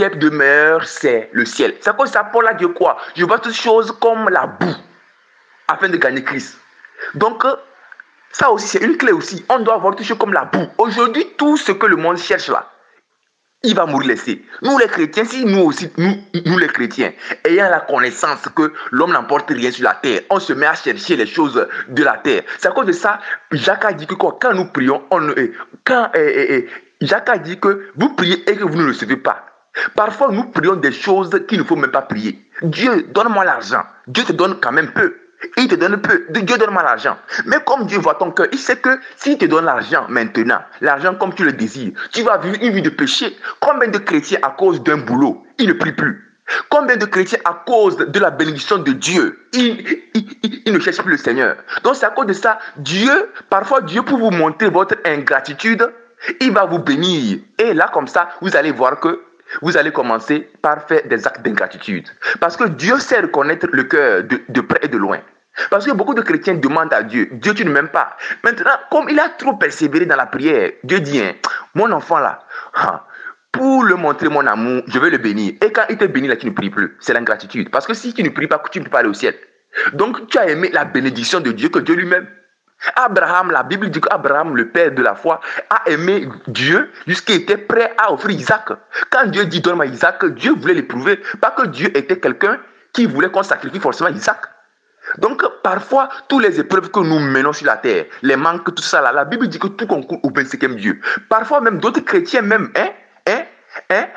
est demeure, c'est le ciel. C'est à cause de ça, Paul a dit quoi? Je vois toutes choses comme la boue, afin de gagner Christ. Donc, ça aussi, c'est une clé aussi. On doit voir toutes choses comme la boue. Aujourd'hui, tout ce que le monde cherche là, il va mourir laissé. Nous les chrétiens, si nous aussi, nous les chrétiens, ayant la connaissance que l'homme n'emporte rien sur la terre, on se met à chercher les choses de la terre. C'est à cause de ça, Jacques a dit que quand nous prions, Jacques a dit que vous priez et que vous ne recevez pas. Parfois, nous prions des choses qu'il ne faut même pas prier. Dieu, donne-moi l'argent. Dieu te donne quand même peu. Il te donne peu. Dieu donne-moi l'argent. Mais comme Dieu voit ton cœur, il sait que s'il te donne l'argent maintenant, l'argent comme tu le désires, tu vas vivre une vie de péché. Combien de chrétiens à cause d'un boulot, ils ne prient plus? Combien de chrétiens à cause de la bénédiction de Dieu, ils ne cherchent plus le Seigneur? Donc c'est à cause de ça, parfois Dieu pour vous montrer votre ingratitude, il va vous bénir. Et là comme ça, vous allez voir que vous allez commencer par faire des actes d'ingratitude. Parce que Dieu sait reconnaître le cœur de près et de loin. Parce que beaucoup de chrétiens demandent à Dieu, Dieu tu ne m'aimes pas. Maintenant, comme il a trop persévéré dans la prière, Dieu dit, mon enfant là, pour lui montrer mon amour, je vais le bénir. Et quand il te bénit là, tu ne pries plus. C'est l'ingratitude. Parce que si tu ne pries pas, tu ne peux pas aller au ciel. Donc tu as aimé la bénédiction de Dieu que Dieu lui-même. Abraham, la Bible dit qu'Abraham, le père de la foi, a aimé Dieu jusqu'à était prêt à offrir Isaac. Quand Dieu dit donne-moi Isaac, Dieu voulait l'éprouver. Pas que Dieu était quelqu'un qui voulait qu'on sacrifie forcément Isaac. Donc parfois, toutes les épreuves que nous menons sur la terre, les manques, tout ça là, la Bible dit que tout concourt au 25e Dieu. Parfois même d'autres chrétiens même,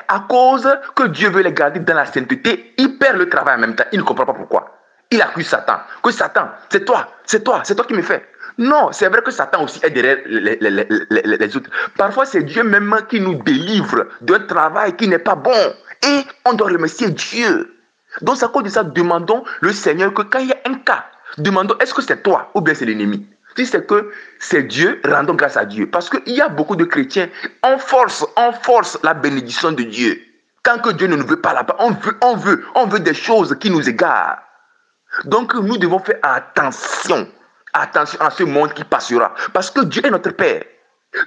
à cause que Dieu veut les garder dans la sainteté, ils perdent le travail en même temps. Ils ne comprennent pas pourquoi. Il accuse Satan. Que Satan, c'est toi qui me fais. Non, c'est vrai que Satan aussi est derrière les autres. Parfois, c'est Dieu même qui nous délivre d'un travail qui n'est pas bon. Et on doit remercier Dieu. Donc, c'est à cause de ça, demandons le Seigneur que quand il y a un cas, demandons est-ce que c'est toi ou bien c'est l'ennemi. Si c'est que c'est Dieu, rendons grâce à Dieu. Parce qu'il y a beaucoup de chrétiens, on force la bénédiction de Dieu. Quand que Dieu ne nous veut pas là-bas, on veut des choses qui nous égarent. Donc, nous devons faire attention à ce monde qui passera. Parce que Dieu est notre Père.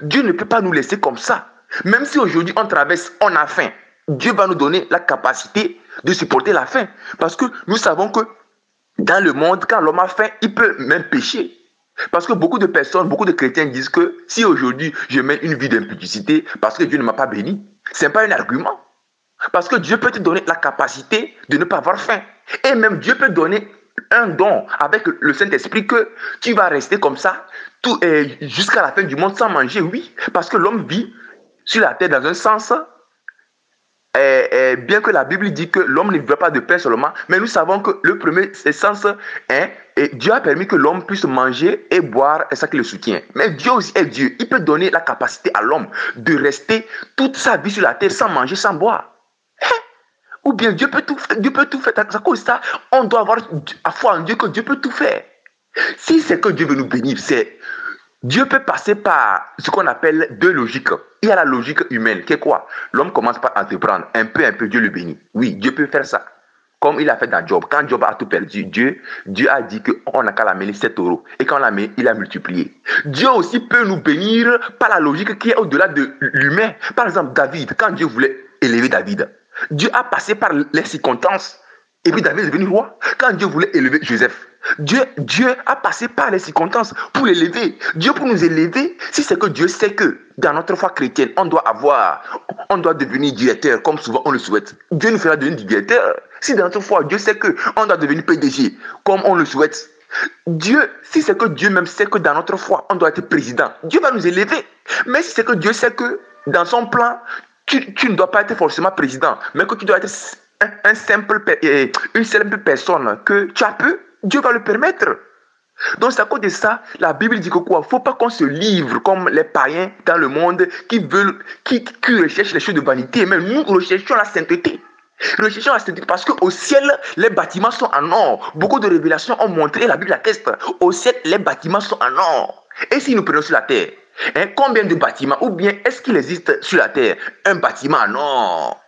Dieu ne peut pas nous laisser comme ça. Même si aujourd'hui on traverse, on a faim, Dieu va nous donner la capacité de supporter la faim. Parce que nous savons que dans le monde, quand l'homme a faim, il peut même pécher. Parce que beaucoup de personnes, beaucoup de chrétiens disent que si aujourd'hui je mène une vie d'impudicité parce que Dieu ne m'a pas béni, ce n'est pas un argument. Parce que Dieu peut te donner la capacité de ne pas avoir faim. Et même Dieu peut donner un don avec le Saint-Esprit que tu vas rester comme ça jusqu'à la fin du monde sans manger, oui. Parce que l'homme vit sur la terre dans un sens, bien que la Bible dit que l'homme ne vit pas de pain seulement, mais nous savons que le premier sens, et Dieu a permis que l'homme puisse manger et boire, et ça qui le soutient. Mais Dieu aussi est Dieu. Il peut donner la capacité à l'homme de rester toute sa vie sur la terre sans manger, sans boire. Ou bien Dieu peut tout faire. Dieu peut tout faire. À cause de ça, on doit avoir la foi en Dieu que Dieu peut tout faire. Si c'est que Dieu veut nous bénir, Dieu peut passer par ce qu'on appelle deux logiques. Il y a la logique humaine, qui est quoi? L'homme commence par entreprendre. Un peu, Dieu le bénit. Oui, Dieu peut faire ça. Comme il a fait dans Job. Quand Job a tout perdu, Dieu a dit qu'on n'a qu'à l'amener 7 euros. Et quand on l'amène, il a multiplié. Dieu aussi peut nous bénir par la logique qui est au-delà de l'humain. Par exemple, David, quand Dieu voulait élever David, Dieu a passé par les circonstances. Et puis David est devenu roi. Quand Dieu voulait élever Joseph, Dieu a passé par les circonstances pour l'élever. Dieu pour nous élever, si c'est que Dieu sait que dans notre foi chrétienne, on doit devenir directeur, comme souvent on le souhaite. Dieu nous fera devenir directeur. Si dans notre foi, Dieu sait que on doit devenir PDG, comme on le souhaite. Dieu, si c'est que Dieu même sait que dans notre foi, on doit être président, Dieu va nous élever. Mais si c'est que Dieu sait que dans son plan, tu ne dois pas être forcément président, mais que tu dois être une simple personne que tu as peu, Dieu va le permettre. Donc c'est à cause de ça, la Bible dit que quoi? Il ne faut pas qu'on se livre comme les païens dans le monde qui recherchent les choses de vanité. Mais nous recherchons la sainteté. Recherchons la sainteté parce qu'au ciel, les bâtiments sont en or. Beaucoup de révélations ont montré, la Bible atteste. Au ciel, les bâtiments sont en or. Et si nous prenons sur la terre, combien de bâtiments? Ou bien est-ce qu'il existe sur la terre un bâtiment en or?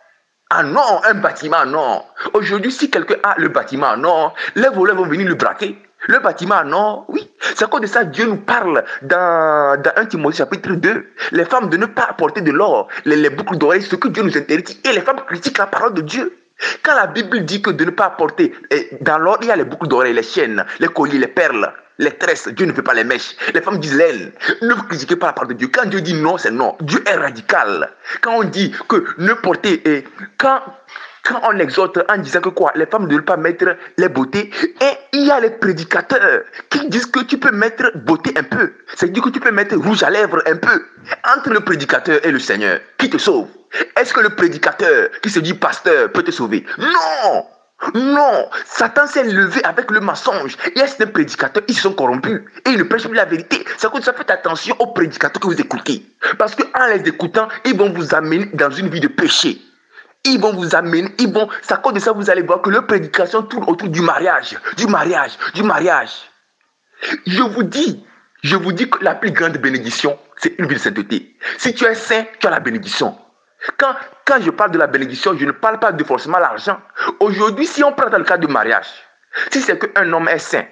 En or, un bâtiment en or. Aujourd'hui, si quelqu'un a le bâtiment en or, les voleurs vont venir le braquer. Le bâtiment en or, oui. C'est à cause de ça que Dieu nous parle dans 1 Timothée chapitre 2. Les femmes de ne pas apporter de l'or, les boucles d'oreilles, ce que Dieu nous interdit. Et les femmes critiquent la parole de Dieu. Quand la Bible dit que de ne pas apporter, dans l'or, il y a les boucles d'oreilles, les chaînes, les colliers, les perles, les tresses. Dieu ne fait pas les mèches. Les femmes disent l'aile. Ne vous critiquez pas la parole de Dieu. Quand Dieu dit non, c'est non. Dieu est radical. Quand on dit que ne porter, quand on exhorte en disant que quoi, les femmes ne doivent pas mettre les beautés, et il y a les prédicateurs qui disent que tu peux mettre beauté un peu. C'est-à-dire que tu peux mettre rouge à lèvres un peu. Entre le prédicateur et le Seigneur, qui te sauve? Est-ce que le prédicateur qui se dit pasteur peut te sauver? Non! Non, Satan s'est levé avec le mensonge. Il y a certains prédicateurs, ils se sont corrompus et ils ne prêchent plus la vérité. Ça coûte, ça faites attention aux prédicateurs que vous écoutez. Parce qu'en les écoutant, ils vont vous amener dans une vie de péché. Ils vont vous amener, c'est à cause de ça vous allez voir que leur prédication tourne autour du mariage, du mariage, du mariage. Je vous dis que la plus grande bénédiction, c'est une vie de sainteté. Si tu es saint, tu as la bénédiction. Quand je parle de la bénédiction, je ne parle pas de forcément l'argent. Aujourd'hui, si on prend dans le cas du mariage, si c'est qu'un homme est saint,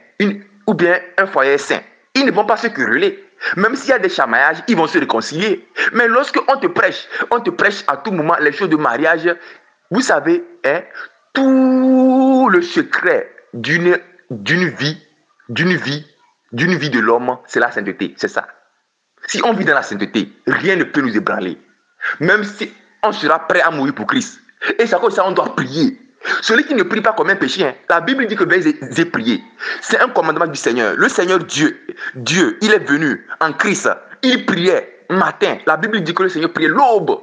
ou bien un foyer est saint, ils ne vont pas se quereller. Même s'il y a des chamaillages, ils vont se réconcilier. Mais lorsque on te prêche à tout moment les choses de mariage, vous savez, tout le secret d'une vie de l'homme, c'est la sainteté, c'est ça. Si on vit dans la sainteté, rien ne peut nous ébranler. Même si on sera prêt à mourir pour Christ. Et c'est à cause de ça on doit prier. Celui qui ne prie pas comme un péché, la Bible dit que j'ai prié. C'est un commandement du Seigneur. Le Seigneur Dieu, il est venu en Christ. Il priait matin. La Bible dit que le Seigneur priait l'aube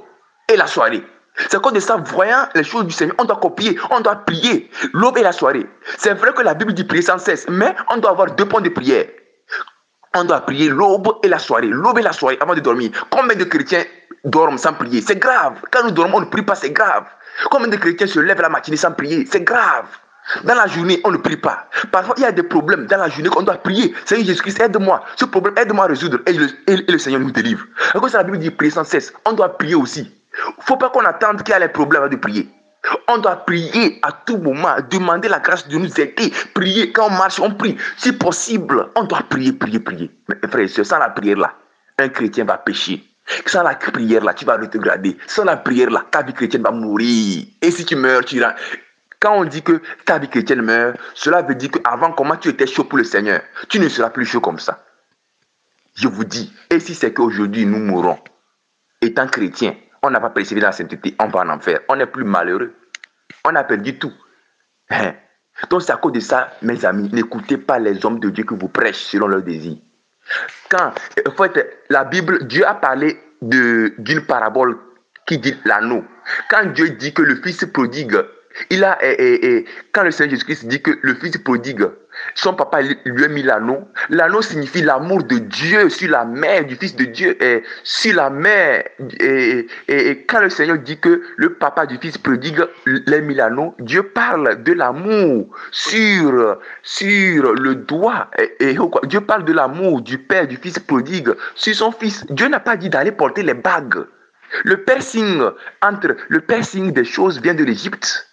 et la soirée. C'est à cause de ça, voyant les choses du Seigneur, on doit copier, on doit prier l'aube et la soirée. C'est vrai que la Bible dit prier sans cesse, mais on doit avoir 2 points de prière. On doit prier l'aube et la soirée. L'aube et la soirée avant de dormir. Combien de chrétiens dorment sans prier? C'est grave. Quand nous dormons, on ne prie pas, c'est grave. Combien de chrétiens se lèvent la matinée sans prier? C'est grave. Dans la journée, on ne prie pas. Parfois, il y a des problèmes dans la journée qu'on doit prier. Seigneur Jésus-Christ, aide-moi. Ce problème, aide-moi à résoudre. Et le Seigneur nous délivre. À cause de la Bible dit prier sans cesse. On doit prier aussi. Il ne faut pas qu'on attende qu'il y a les problèmes avant de prier. On doit prier à tout moment, demander la grâce de nous aider. Prier, quand on marche, on prie. Si possible, on doit prier. Mais frère et soeur, sans la prière là, un chrétien va pécher. Sans la prière là, tu vas rétrograder. Sans la prière là, ta vie chrétienne va mourir. Et si tu meurs, tu iras. Quand on dit que ta vie chrétienne meurt, cela veut dire qu'avant, comment tu étais chaud pour le Seigneur, tu ne seras plus chaud comme ça. Je vous dis, et si c'est qu'aujourd'hui nous mourons, étant chrétiens, on n'a pas persévéré dans la sainteté, on va en enfer. On est plus malheureux. On a perdu tout. Donc c'est à cause de ça, mes amis, n'écoutez pas les hommes de Dieu qui vous prêchent selon leurs désirs. Quand, en fait, la Bible, Dieu a parlé d'une parabole qui dit l'anneau. Quand Dieu dit que le fils prodigue, quand le Seigneur Jésus-Christ dit que le fils prodigue, son papa lui a mis l'anneau. L'anneau signifie l'amour de Dieu sur la mère du fils de Dieu, sur la mère. Et quand le Seigneur dit que le papa du fils prodigue lui a mis l'anneau, Dieu parle de l'amour sur le doigt. Dieu parle de l'amour du père du fils prodigue sur son fils. Dieu n'a pas dit d'aller porter les bagues. Le piercing des choses vient de l'Égypte.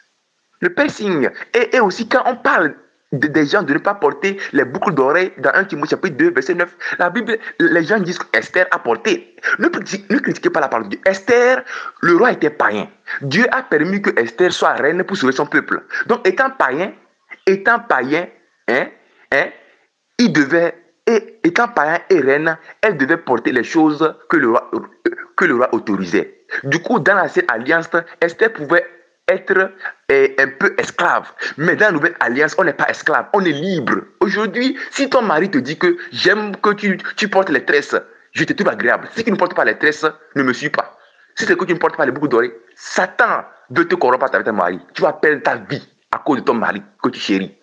Le piercing. Et aussi quand on parle des gens de ne pas porter les boucles d'oreilles dans 1 Timothée chapitre 2 verset 9, la Bible, les gens disent qu'Esther a porté. Ne critiquez pas la parole de Dieu. Esther, le roi était païen. Dieu a permis que Esther soit reine pour sauver son peuple. Donc étant païen, étant païen et reine, elle devait porter les choses que le roi autorisait. Du coup, dans l'ancienne alliance, Esther pouvait être un peu esclave. Mais dans la nouvelle alliance, on n'est pas esclave, on est libre. Aujourd'hui, si ton mari te dit que j'aime que tu portes les tresses, je te trouve agréable. Si tu ne portes pas les tresses, ne me suis pas. Si c'est que tu ne portes pas les boucles d'oreilles, Satan veut te corrompre avec ton mari. Tu vas perdre ta vie à cause de ton mari que tu chéris.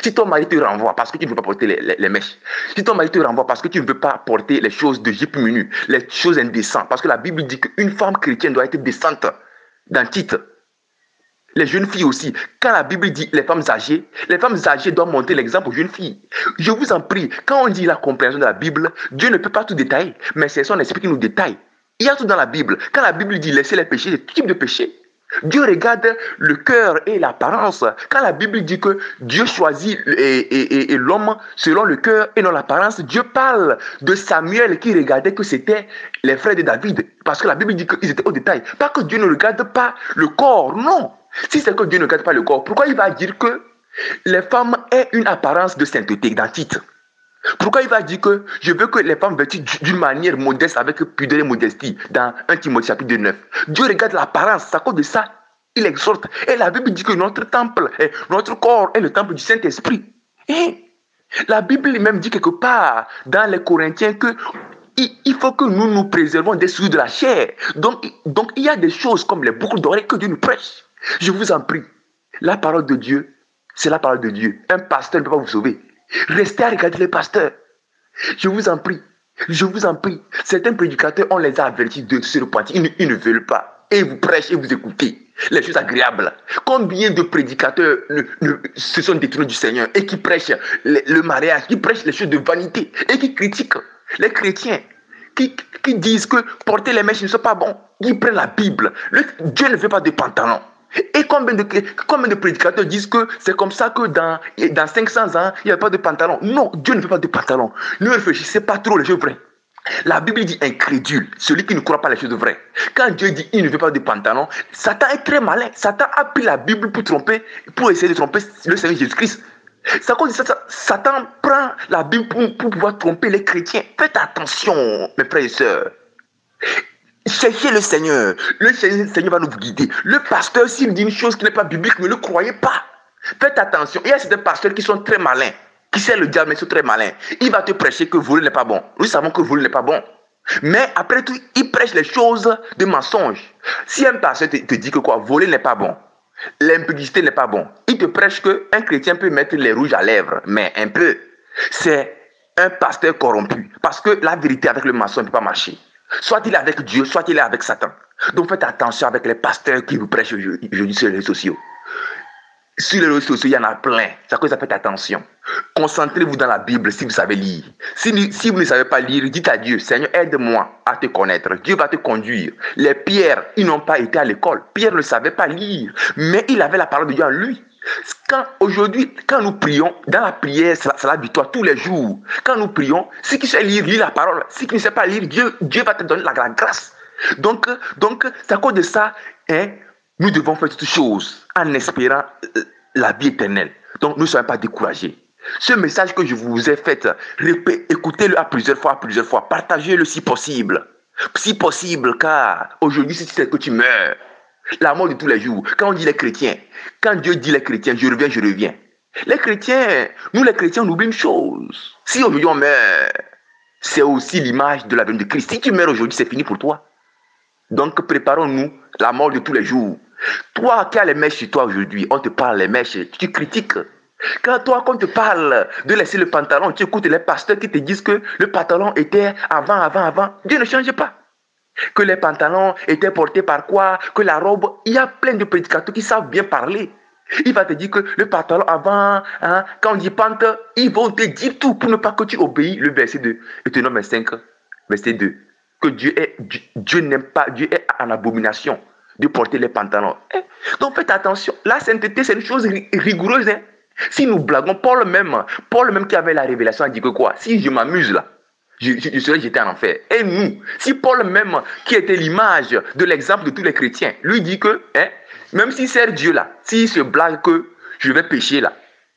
Si ton mari te renvoie parce que tu ne veux pas porter les mèches, si ton mari te renvoie parce que tu ne veux pas porter les choses de J. Menu, les choses indécentes, parce que la Bible dit qu'une femme chrétienne doit être décente dans Tite. Les jeunes filles aussi, quand la Bible dit les femmes âgées doivent montrer l'exemple aux jeunes filles. Je vous en prie, quand on dit la compréhension de la Bible, Dieu ne peut pas tout détailler, mais c'est son esprit qui nous détaille. Il y a tout dans la Bible. Quand la Bible dit laisser les péchés, c'est tout type de péché. Dieu regarde le cœur et l'apparence. Quand la Bible dit que Dieu choisit et l'homme selon le cœur et non l'apparence, Dieu parle de Samuel qui regardait que c'était les frères de David. Parce que la Bible dit qu'ils étaient au détail. Pas que Dieu ne regarde pas le corps, non. Si c'est que Dieu ne regarde pas le corps, pourquoi il va dire que les femmes aient une apparence de sainteté dans Tite? Pourquoi il va dire que je veux que les femmes vêtues d'une manière modeste, avec pudeur et modestie, dans 1 Timothée chapitre 2, 9. Dieu regarde l'apparence, à cause de ça, il exhorte. Et la Bible dit que notre temple, notre corps est le temple du Saint-Esprit. Et la Bible même dit quelque part dans les Corinthiens que il faut que nous nous préservons des souillures de la chair. Donc il y a des choses comme les boucles d'oreilles que Dieu nous prêche. Je vous en prie, la parole de Dieu, c'est la parole de Dieu. Un pasteur ne peut pas vous sauver. Restez à regarder les pasteurs. Je vous en prie. Certains prédicateurs, on les a avertis de se repentir. Ils ne veulent pas. Et vous prêchez et vous écoutez les choses agréables. Combien de prédicateurs se sont détournés du Seigneur et qui prêchent le mariage, qui prêchent les choses de vanité et qui critiquent les chrétiens, qui disent que porter les mèches ne sont pas bon, qui prennent la Bible. Dieu ne veut pas de pantalon. Et combien de prédicateurs disent que c'est comme ça que dans 500 ans, il n'y a pas de pantalon. Non, Dieu ne veut pas de pantalon. Ne réfléchissez pas trop les choses vraies. La Bible dit incrédule, celui qui ne croit pas les choses vraies. Quand Dieu dit il ne veut pas de pantalon, Satan est très malin. Satan a pris la Bible pour essayer de tromper le Seigneur Jésus-Christ. C'est à cause de ça, Satan prend la Bible pour pouvoir tromper les chrétiens. Faites attention, mes frères et sœurs. Cherchez le Seigneur. Le Seigneur va nous guider. Le pasteur, s'il dit une chose qui n'est pas biblique, ne le croyez pas. Faites attention. Il y a certains pasteurs qui sont très malins, qui savent le diable, mais ils sont très malins. Il va te prêcher que voler n'est pas bon. Nous savons que voler n'est pas bon. Mais après tout, il prêche les choses de mensonge. Si un pasteur te dit que quoi, voler n'est pas bon, l'impudicité n'est pas bon, il te prêche qu'un chrétien peut mettre les rouges à lèvres, mais un peu. C'est un pasteur corrompu. Parce que la vérité avec le mensonge ne peut pas marcher. Soit il est avec Dieu, soit il est avec Satan. Donc faites attention avec les pasteurs qui vous prêchent aujourd'hui sur les réseaux sociaux. Sur les réseaux sociaux, il y en a plein. C'est à cause de ça, faites attention. Concentrez-vous dans la Bible si vous savez lire. Si vous ne savez pas lire, dites à Dieu, Seigneur, aide-moi à te connaître. Dieu va te conduire. Les Pierre, ils n'ont pas été à l'école. Pierre ne savait pas lire, mais il avait la parole de Dieu en lui. Aujourd'hui, quand nous prions, dans la prière, c'est la victoire tous les jours. Quand nous prions, si tu sais lire, lis la parole. Si tu ne sais pas lire, Dieu va te donner la grâce. Donc c'est à cause de ça, nous devons faire toutes choses en espérant la vie éternelle. Donc ne soyons pas découragés. Ce message que je vous ai fait, écoutez-le à plusieurs fois, partagez-le si possible. Si possible, car aujourd'hui, si tu sais que tu meurs, la mort de tous les jours. Quand on dit les chrétiens, quand Dieu dit les chrétiens, je reviens. Les chrétiens, nous les chrétiens, on oublie une chose. Si aujourd'hui on meurt, c'est aussi l'image de la venue de Christ. Si tu meurs aujourd'hui, c'est fini pour toi. Donc préparons-nous la mort de tous les jours. Toi qui as les mèches chez toi aujourd'hui, on te parle les mèches, tu critiques. Quand on te parle de laisser le pantalon, tu écoutes les pasteurs qui te disent que le pantalon était avant. Dieu ne change pas. Que les pantalons étaient portés par quoi, que la robe, il y a plein de prédicateurs qui savent bien parler. Il va te dire que le pantalon avant, quand on dit pente, ils vont te dire tout pour ne pas que tu obéis. Le verset 2, Deutéronome 5, verset 2, que Dieu n'aime pas, Dieu est en abomination de porter les pantalons. Donc faites attention, la sainteté c'est une chose rigoureuse. Si nous blaguons, Paul même qui avait la révélation a dit que quoi, si je m'amuse là, je serais jeté en enfer. Et nous, si Paul même, qui était l'image de l'exemple de tous les chrétiens, lui dit que, même si c'est Dieu là, s'il se blague que je vais pécher là,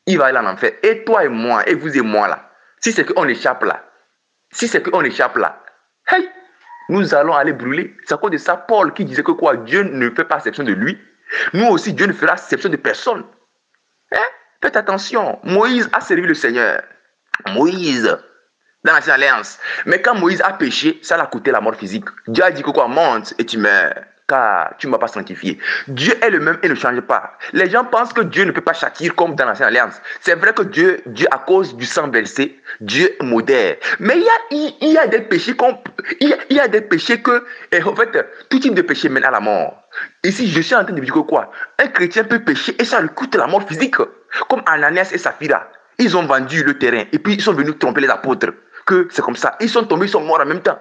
il va aller en enfer. Et toi et moi, et vous et moi là, si c'est qu'on échappe là, hey, nous allons aller brûler. C'est à cause de ça, Paul qui disait que quoi, Dieu ne fait pas exception de lui. Nous aussi, Dieu ne fera exception de personne. Faites attention, Moïse a servi le Seigneur. Moïse, dans l'Ancienne Alliance. Mais quand Moïse a péché, ça l'a coûté la mort physique. Dieu a dit que quoi, monte et tu meurs. car tu ne m'as pas sanctifié. Dieu est le même et ne change pas. Les gens pensent que Dieu ne peut pas châtier comme dans l'Ancienne Alliance. C'est vrai que Dieu, à cause du sang versé, Dieu modère. Mais il y a des péchés il y a des péchés que, et en fait, tout type de péché mène à la mort. Ici, je suis en train de dire que quoi? Un chrétien peut pécher et ça lui coûte la mort physique. Comme Ananias et Saphira. Ils ont vendu le terrain et puis ils sont venus tromper les apôtres. Que c'est comme ça. Ils sont tombés, ils sont morts en même temps.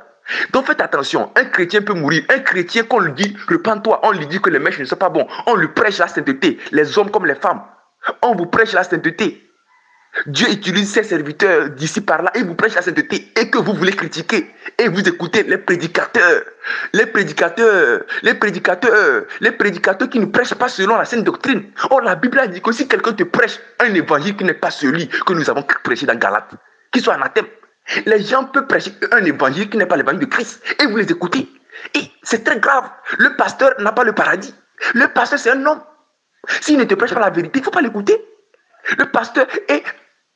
Donc faites attention, un chrétien peut mourir. Un chrétien, qu'on lui dit, repens-toi, on lui dit que les mèches ne sont pas bons. On lui prêche la sainteté, les hommes comme les femmes. On vous prêche la sainteté. Dieu utilise ses serviteurs d'ici par là et vous prêche la sainteté et que vous voulez critiquer. Et vous écoutez les prédicateurs qui ne prêchent pas selon la sainte doctrine. Or, la Bible a dit que si quelqu'un te prêche un évangile qui n'est pas celui que nous avons prêché dans Galates, qu'il soit anathème. Les gens peuvent prêcher un évangile qui n'est pas l'évangile de Christ et vous les écoutez. Et c'est très grave. Le pasteur n'a pas le paradis. Le pasteur, c'est un homme. S'il ne te prêche pas la vérité, il ne faut pas l'écouter. Le pasteur, il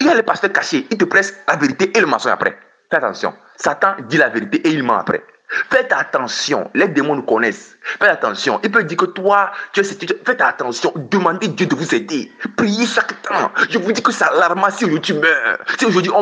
y a les pasteurs cachés. Il te prêche la vérité et le mensonge après. Faites attention. Satan dit la vérité et il ment après. Faites attention. Les démons nous connaissent. Faites attention. Il peut dire que toi, faites attention. Demandez Dieu de vous aider. Priez chaque temps. Je vous dis que c'est alarmant si aujourd'hui tu meurs. Si aujourd'hui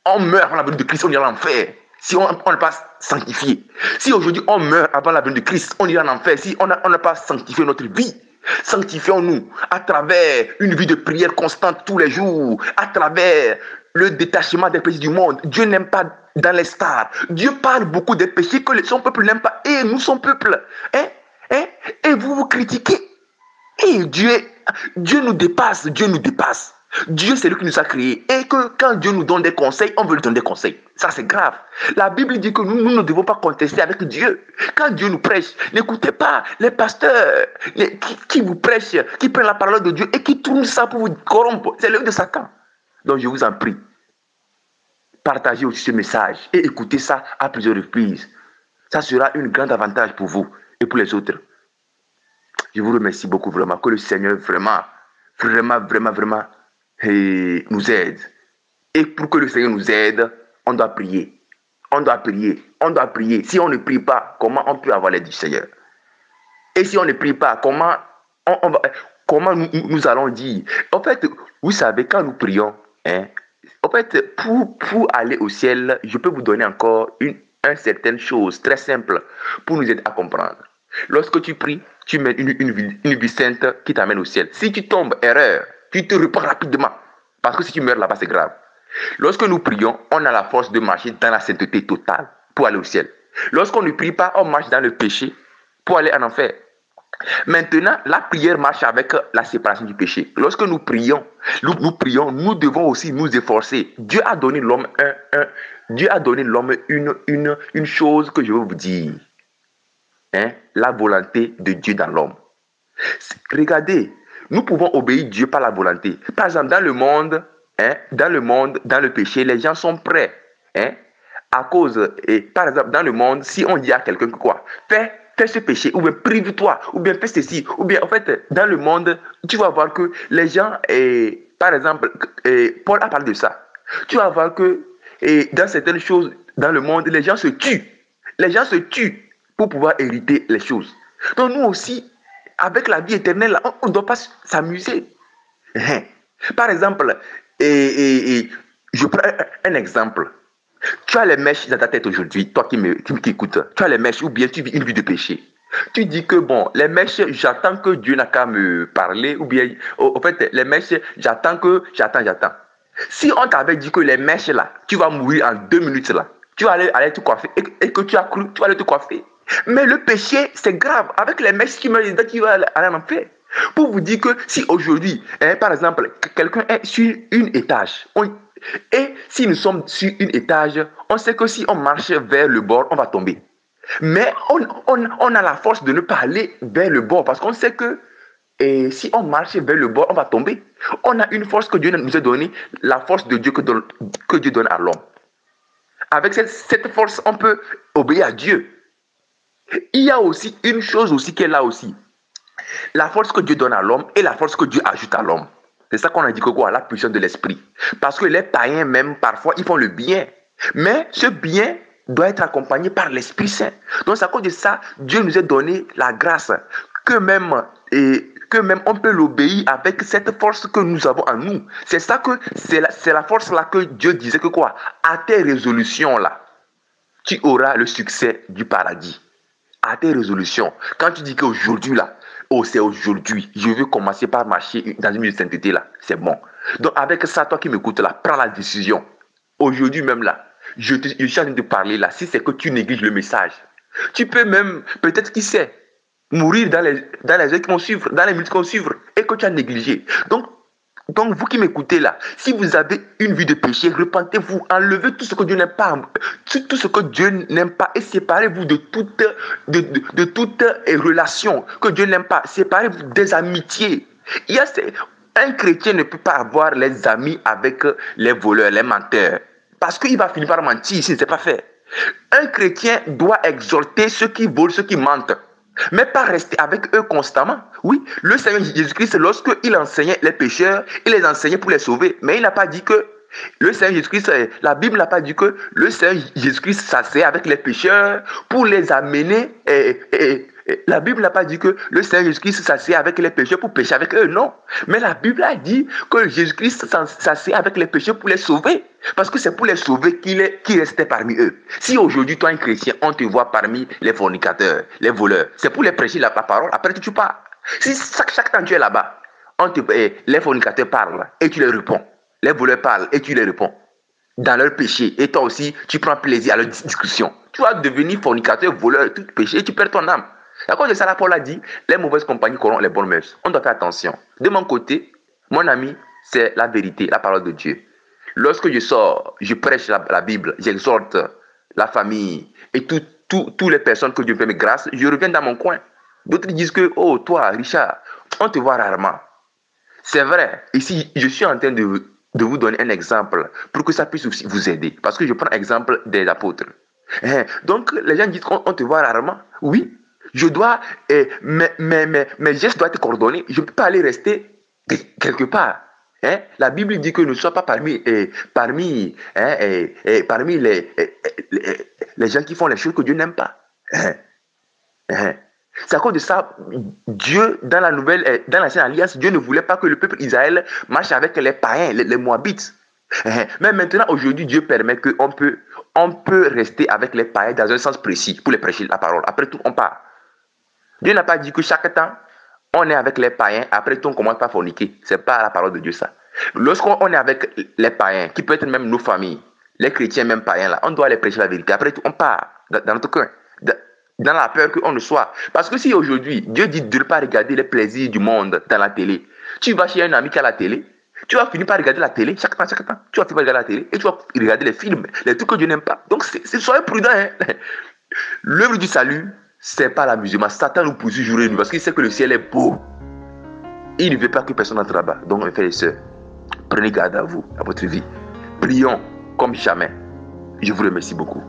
on meurt avant la venue de Christ, on ira en enfer. Si on n'est pas sanctifié. Si aujourd'hui on meurt avant la venue de Christ, on ira en enfer. Si on n'a pas sanctifié notre vie. Sanctifions-nous à travers une vie de prière constante tous les jours, à travers le détachement des péchés du monde. Dieu n'aime pas dans les stars. Dieu parle beaucoup des péchés que son peuple n'aime pas. Et nous, son peuple. Et vous critiquez. Et Dieu nous dépasse. Dieu nous dépasse. Dieu, c'est lui qui nous a créés. Et que quand Dieu nous donne des conseils, on veut lui donner des conseils. Ça, c'est grave. La Bible dit que nous ne devons pas contester avec Dieu. Quand Dieu nous prêche, n'écoutez pas les pasteurs qui vous prêchent, qui prennent la parole de Dieu et qui tournent ça pour vous corrompre. C'est l'œuvre de Satan. Donc, je vous en prie, partagez aussi ce message et écoutez ça à plusieurs reprises. Ça sera un grand avantage pour vous et pour les autres. Je vous remercie beaucoup vraiment. Que le Seigneur vraiment nous aide. Et pour que le Seigneur nous aide, on doit prier. On doit prier. Si on ne prie pas, comment on peut avoir l'aide du Seigneur? Et si on ne prie pas, comment nous allons dire? En fait, vous savez, quand nous prions, en fait, pour aller au ciel, je peux vous donner encore une certaine chose très simple pour nous aider à comprendre. Lorsque tu pries, tu mets une vie sainte qui t'amène au ciel. Si tu tombes, erreur, tu te repens rapidement. Parce que si tu meurs là-bas, c'est grave. Lorsque nous prions, on a la force de marcher dans la sainteté totale pour aller au ciel. Lorsqu'on ne prie pas, on marche dans le péché pour aller en enfer. Maintenant, la prière marche avec la séparation du péché. Lorsque nous prions, nous devons aussi nous efforcer. Dieu a donné l'homme une chose que je veux vous dire. La volonté de Dieu dans l'homme. Regardez, nous pouvons obéir Dieu par la volonté. Par exemple, dans le monde, dans le péché, les gens sont prêts. À cause, par exemple, dans le monde, si on dit à quelqu'un que quoi, fais ce péché, ou bien prive-toi, ou bien fais ceci, ou bien en fait, dans le monde, tu vas voir que les gens, par exemple, Paul a parlé de ça. Tu vas voir que dans certaines choses, dans le monde, les gens se tuent. Les gens se tuent pour pouvoir hériter les choses. Donc nous aussi, avec la vie éternelle, on ne doit pas s'amuser. Par exemple, je prends un exemple. Tu as les mèches dans ta tête aujourd'hui, toi qui écoutes. Tu as les mèches ou bien tu vis une vie de péché. Tu dis que bon, les mèches, j'attends que Dieu n'a qu'à me parler. Ou bien, en fait, les mèches, j'attends. Si on t'avait dit que les mèches là, tu vas mourir en 2 minutes là, tu vas aller te coiffer et que tu as cru, tu vas aller te coiffer. Mais le péché, c'est grave. Avec les mèches qui meurent, tu vas aller en enfer. Pour vous dire que si aujourd'hui, par exemple, quelqu'un est sur un étage, et si nous sommes sur un étage, on sait que si on marche vers le bord, on va tomber. Mais on a la force de ne pas aller vers le bord parce qu'on sait que si on marche vers le bord, on va tomber. On a une force que Dieu nous a donnée, la force de Dieu que Dieu donne à l'homme. Avec cette force, on peut obéir à Dieu. Il y a aussi une chose aussi qui est là aussi. La force que Dieu donne à l'homme et la force que Dieu ajoute à l'homme. C'est ça qu'on a dit que quoi? La puissance de l'esprit. Parce que les païens même, parfois, ils font le bien. Mais ce bien doit être accompagné par l'Esprit Saint. Donc c'est à cause de ça, Dieu nous a donné la grâce que même on peut l'obéir avec cette force que nous avons en nous. C'est ça que c'est la force là que Dieu disait que quoi? À tes résolutions là, tu auras le succès du paradis. À tes résolutions. Quand tu dis qu'aujourd'hui là, oh c'est aujourd'hui, je veux commencer par marcher dans une vie de sainteté là, c'est bon. Donc avec ça, toi qui m'écoutes là, prends la décision. Aujourd'hui même là, je suis en train de te parler là, si c'est que tu négliges le message, tu peux même, peut-être qui sait, mourir dans les heures qui vont suivre, dans les minutes qui vont suivre, et que tu as négligé. Donc vous qui m'écoutez là, si vous avez une vie de péché, repentez-vous, enlevez tout ce que Dieu n'aime pas, tout ce que Dieu n'aime pas, et séparez-vous de toute relation que Dieu n'aime pas. Séparez-vous des amitiés. Un chrétien ne peut pas avoir les amis avec les voleurs, les menteurs, parce qu'il va finir par mentir s'il ne sait pas faire. Un chrétien doit exhorter ceux qui volent, ceux qui mentent, mais pas rester avec eux constamment. Oui, le Seigneur Jésus-Christ, lorsqu'il enseignait les pécheurs, il les enseignait pour les sauver. Mais il n'a pas dit que le Seigneur Jésus-Christ, la Bible n'a pas dit que le Seigneur Jésus-Christ s'asseyait avec les pécheurs pour les amener. La Bible n'a pas dit que le Seigneur Jésus-Christ s'asseyait avec les pécheurs pour pécher avec eux, non. Mais la Bible a dit que Jésus-Christ s'asseyait avec les pécheurs pour les sauver. Parce que c'est pour les sauver qu'il restait parmi eux. Si aujourd'hui, toi, un chrétien, on te voit parmi les fornicateurs, les voleurs, c'est pour les prêcher la parole, après tu pars. Si chaque temps tu es là-bas, les fornicateurs parlent et tu les réponds. Les voleurs parlent et tu les réponds. Dans leur péché. Et toi aussi, tu prends plaisir à leur discussion. Tu vas devenir fornicateur, voleur, tout péché et tu perds ton âme. À cause de ça, Paul a dit, les mauvaises compagnies corrompent les bonnes mœurs. On doit faire attention. De mon côté, mon ami, c'est la vérité, la parole de Dieu. Lorsque je sors, je prêche la Bible, j'exhorte la famille et toutes les personnes que Dieu fait mes grâces, je reviens dans mon coin. D'autres disent que, oh, toi, Richard, on te voit rarement. C'est vrai. Ici, je suis en train de vous donner un exemple pour que ça puisse aussi vous aider. Parce que je prends l'exemple des apôtres. Donc, les gens disent qu'on te voit rarement. Oui, je dois, mes gestes doivent être coordonnés. Je ne peux pas aller rester quelque part. La Bible dit que nous ne sommes pas parmi les gens qui font les choses que Dieu n'aime pas. C'est à cause de ça, Dieu, dans l'Ancienne Alliance, Dieu ne voulait pas que le peuple Israël marche avec les païens, les Moabites. Mais maintenant, aujourd'hui, Dieu permet qu'on peut rester avec les païens dans un sens précis pour les prêcher la parole. Après tout, on part. Dieu n'a pas dit que chaque temps, on est avec les païens, après tout, on commence par forniquer. Ce n'est pas la parole de Dieu, ça. Lorsqu'on est avec les païens, qui peut être même nos familles, les chrétiens, même païens, là, on doit les prêcher la vérité. Après tout, on part dans notre cœur. Dans la peur qu'on ne soit. Parce que si aujourd'hui, Dieu dit de ne pas regarder les plaisirs du monde dans la télé, tu vas chez un ami qui a la télé, tu vas finir par regarder la télé, chaque temps, tu vas finir par regarder la télé, et tu vas regarder les films, les trucs que Dieu n'aime pas. Donc, soyez prudents. L'œuvre du salut, c'est pas l'amusement. Satan nous poursuit jour et nuit, parce qu'il sait que le ciel est beau. Il ne veut pas que personne entre là-bas. Donc, mes frères et sœurs, prenez garde à vous, à votre vie. Prions comme jamais. Je vous remercie beaucoup.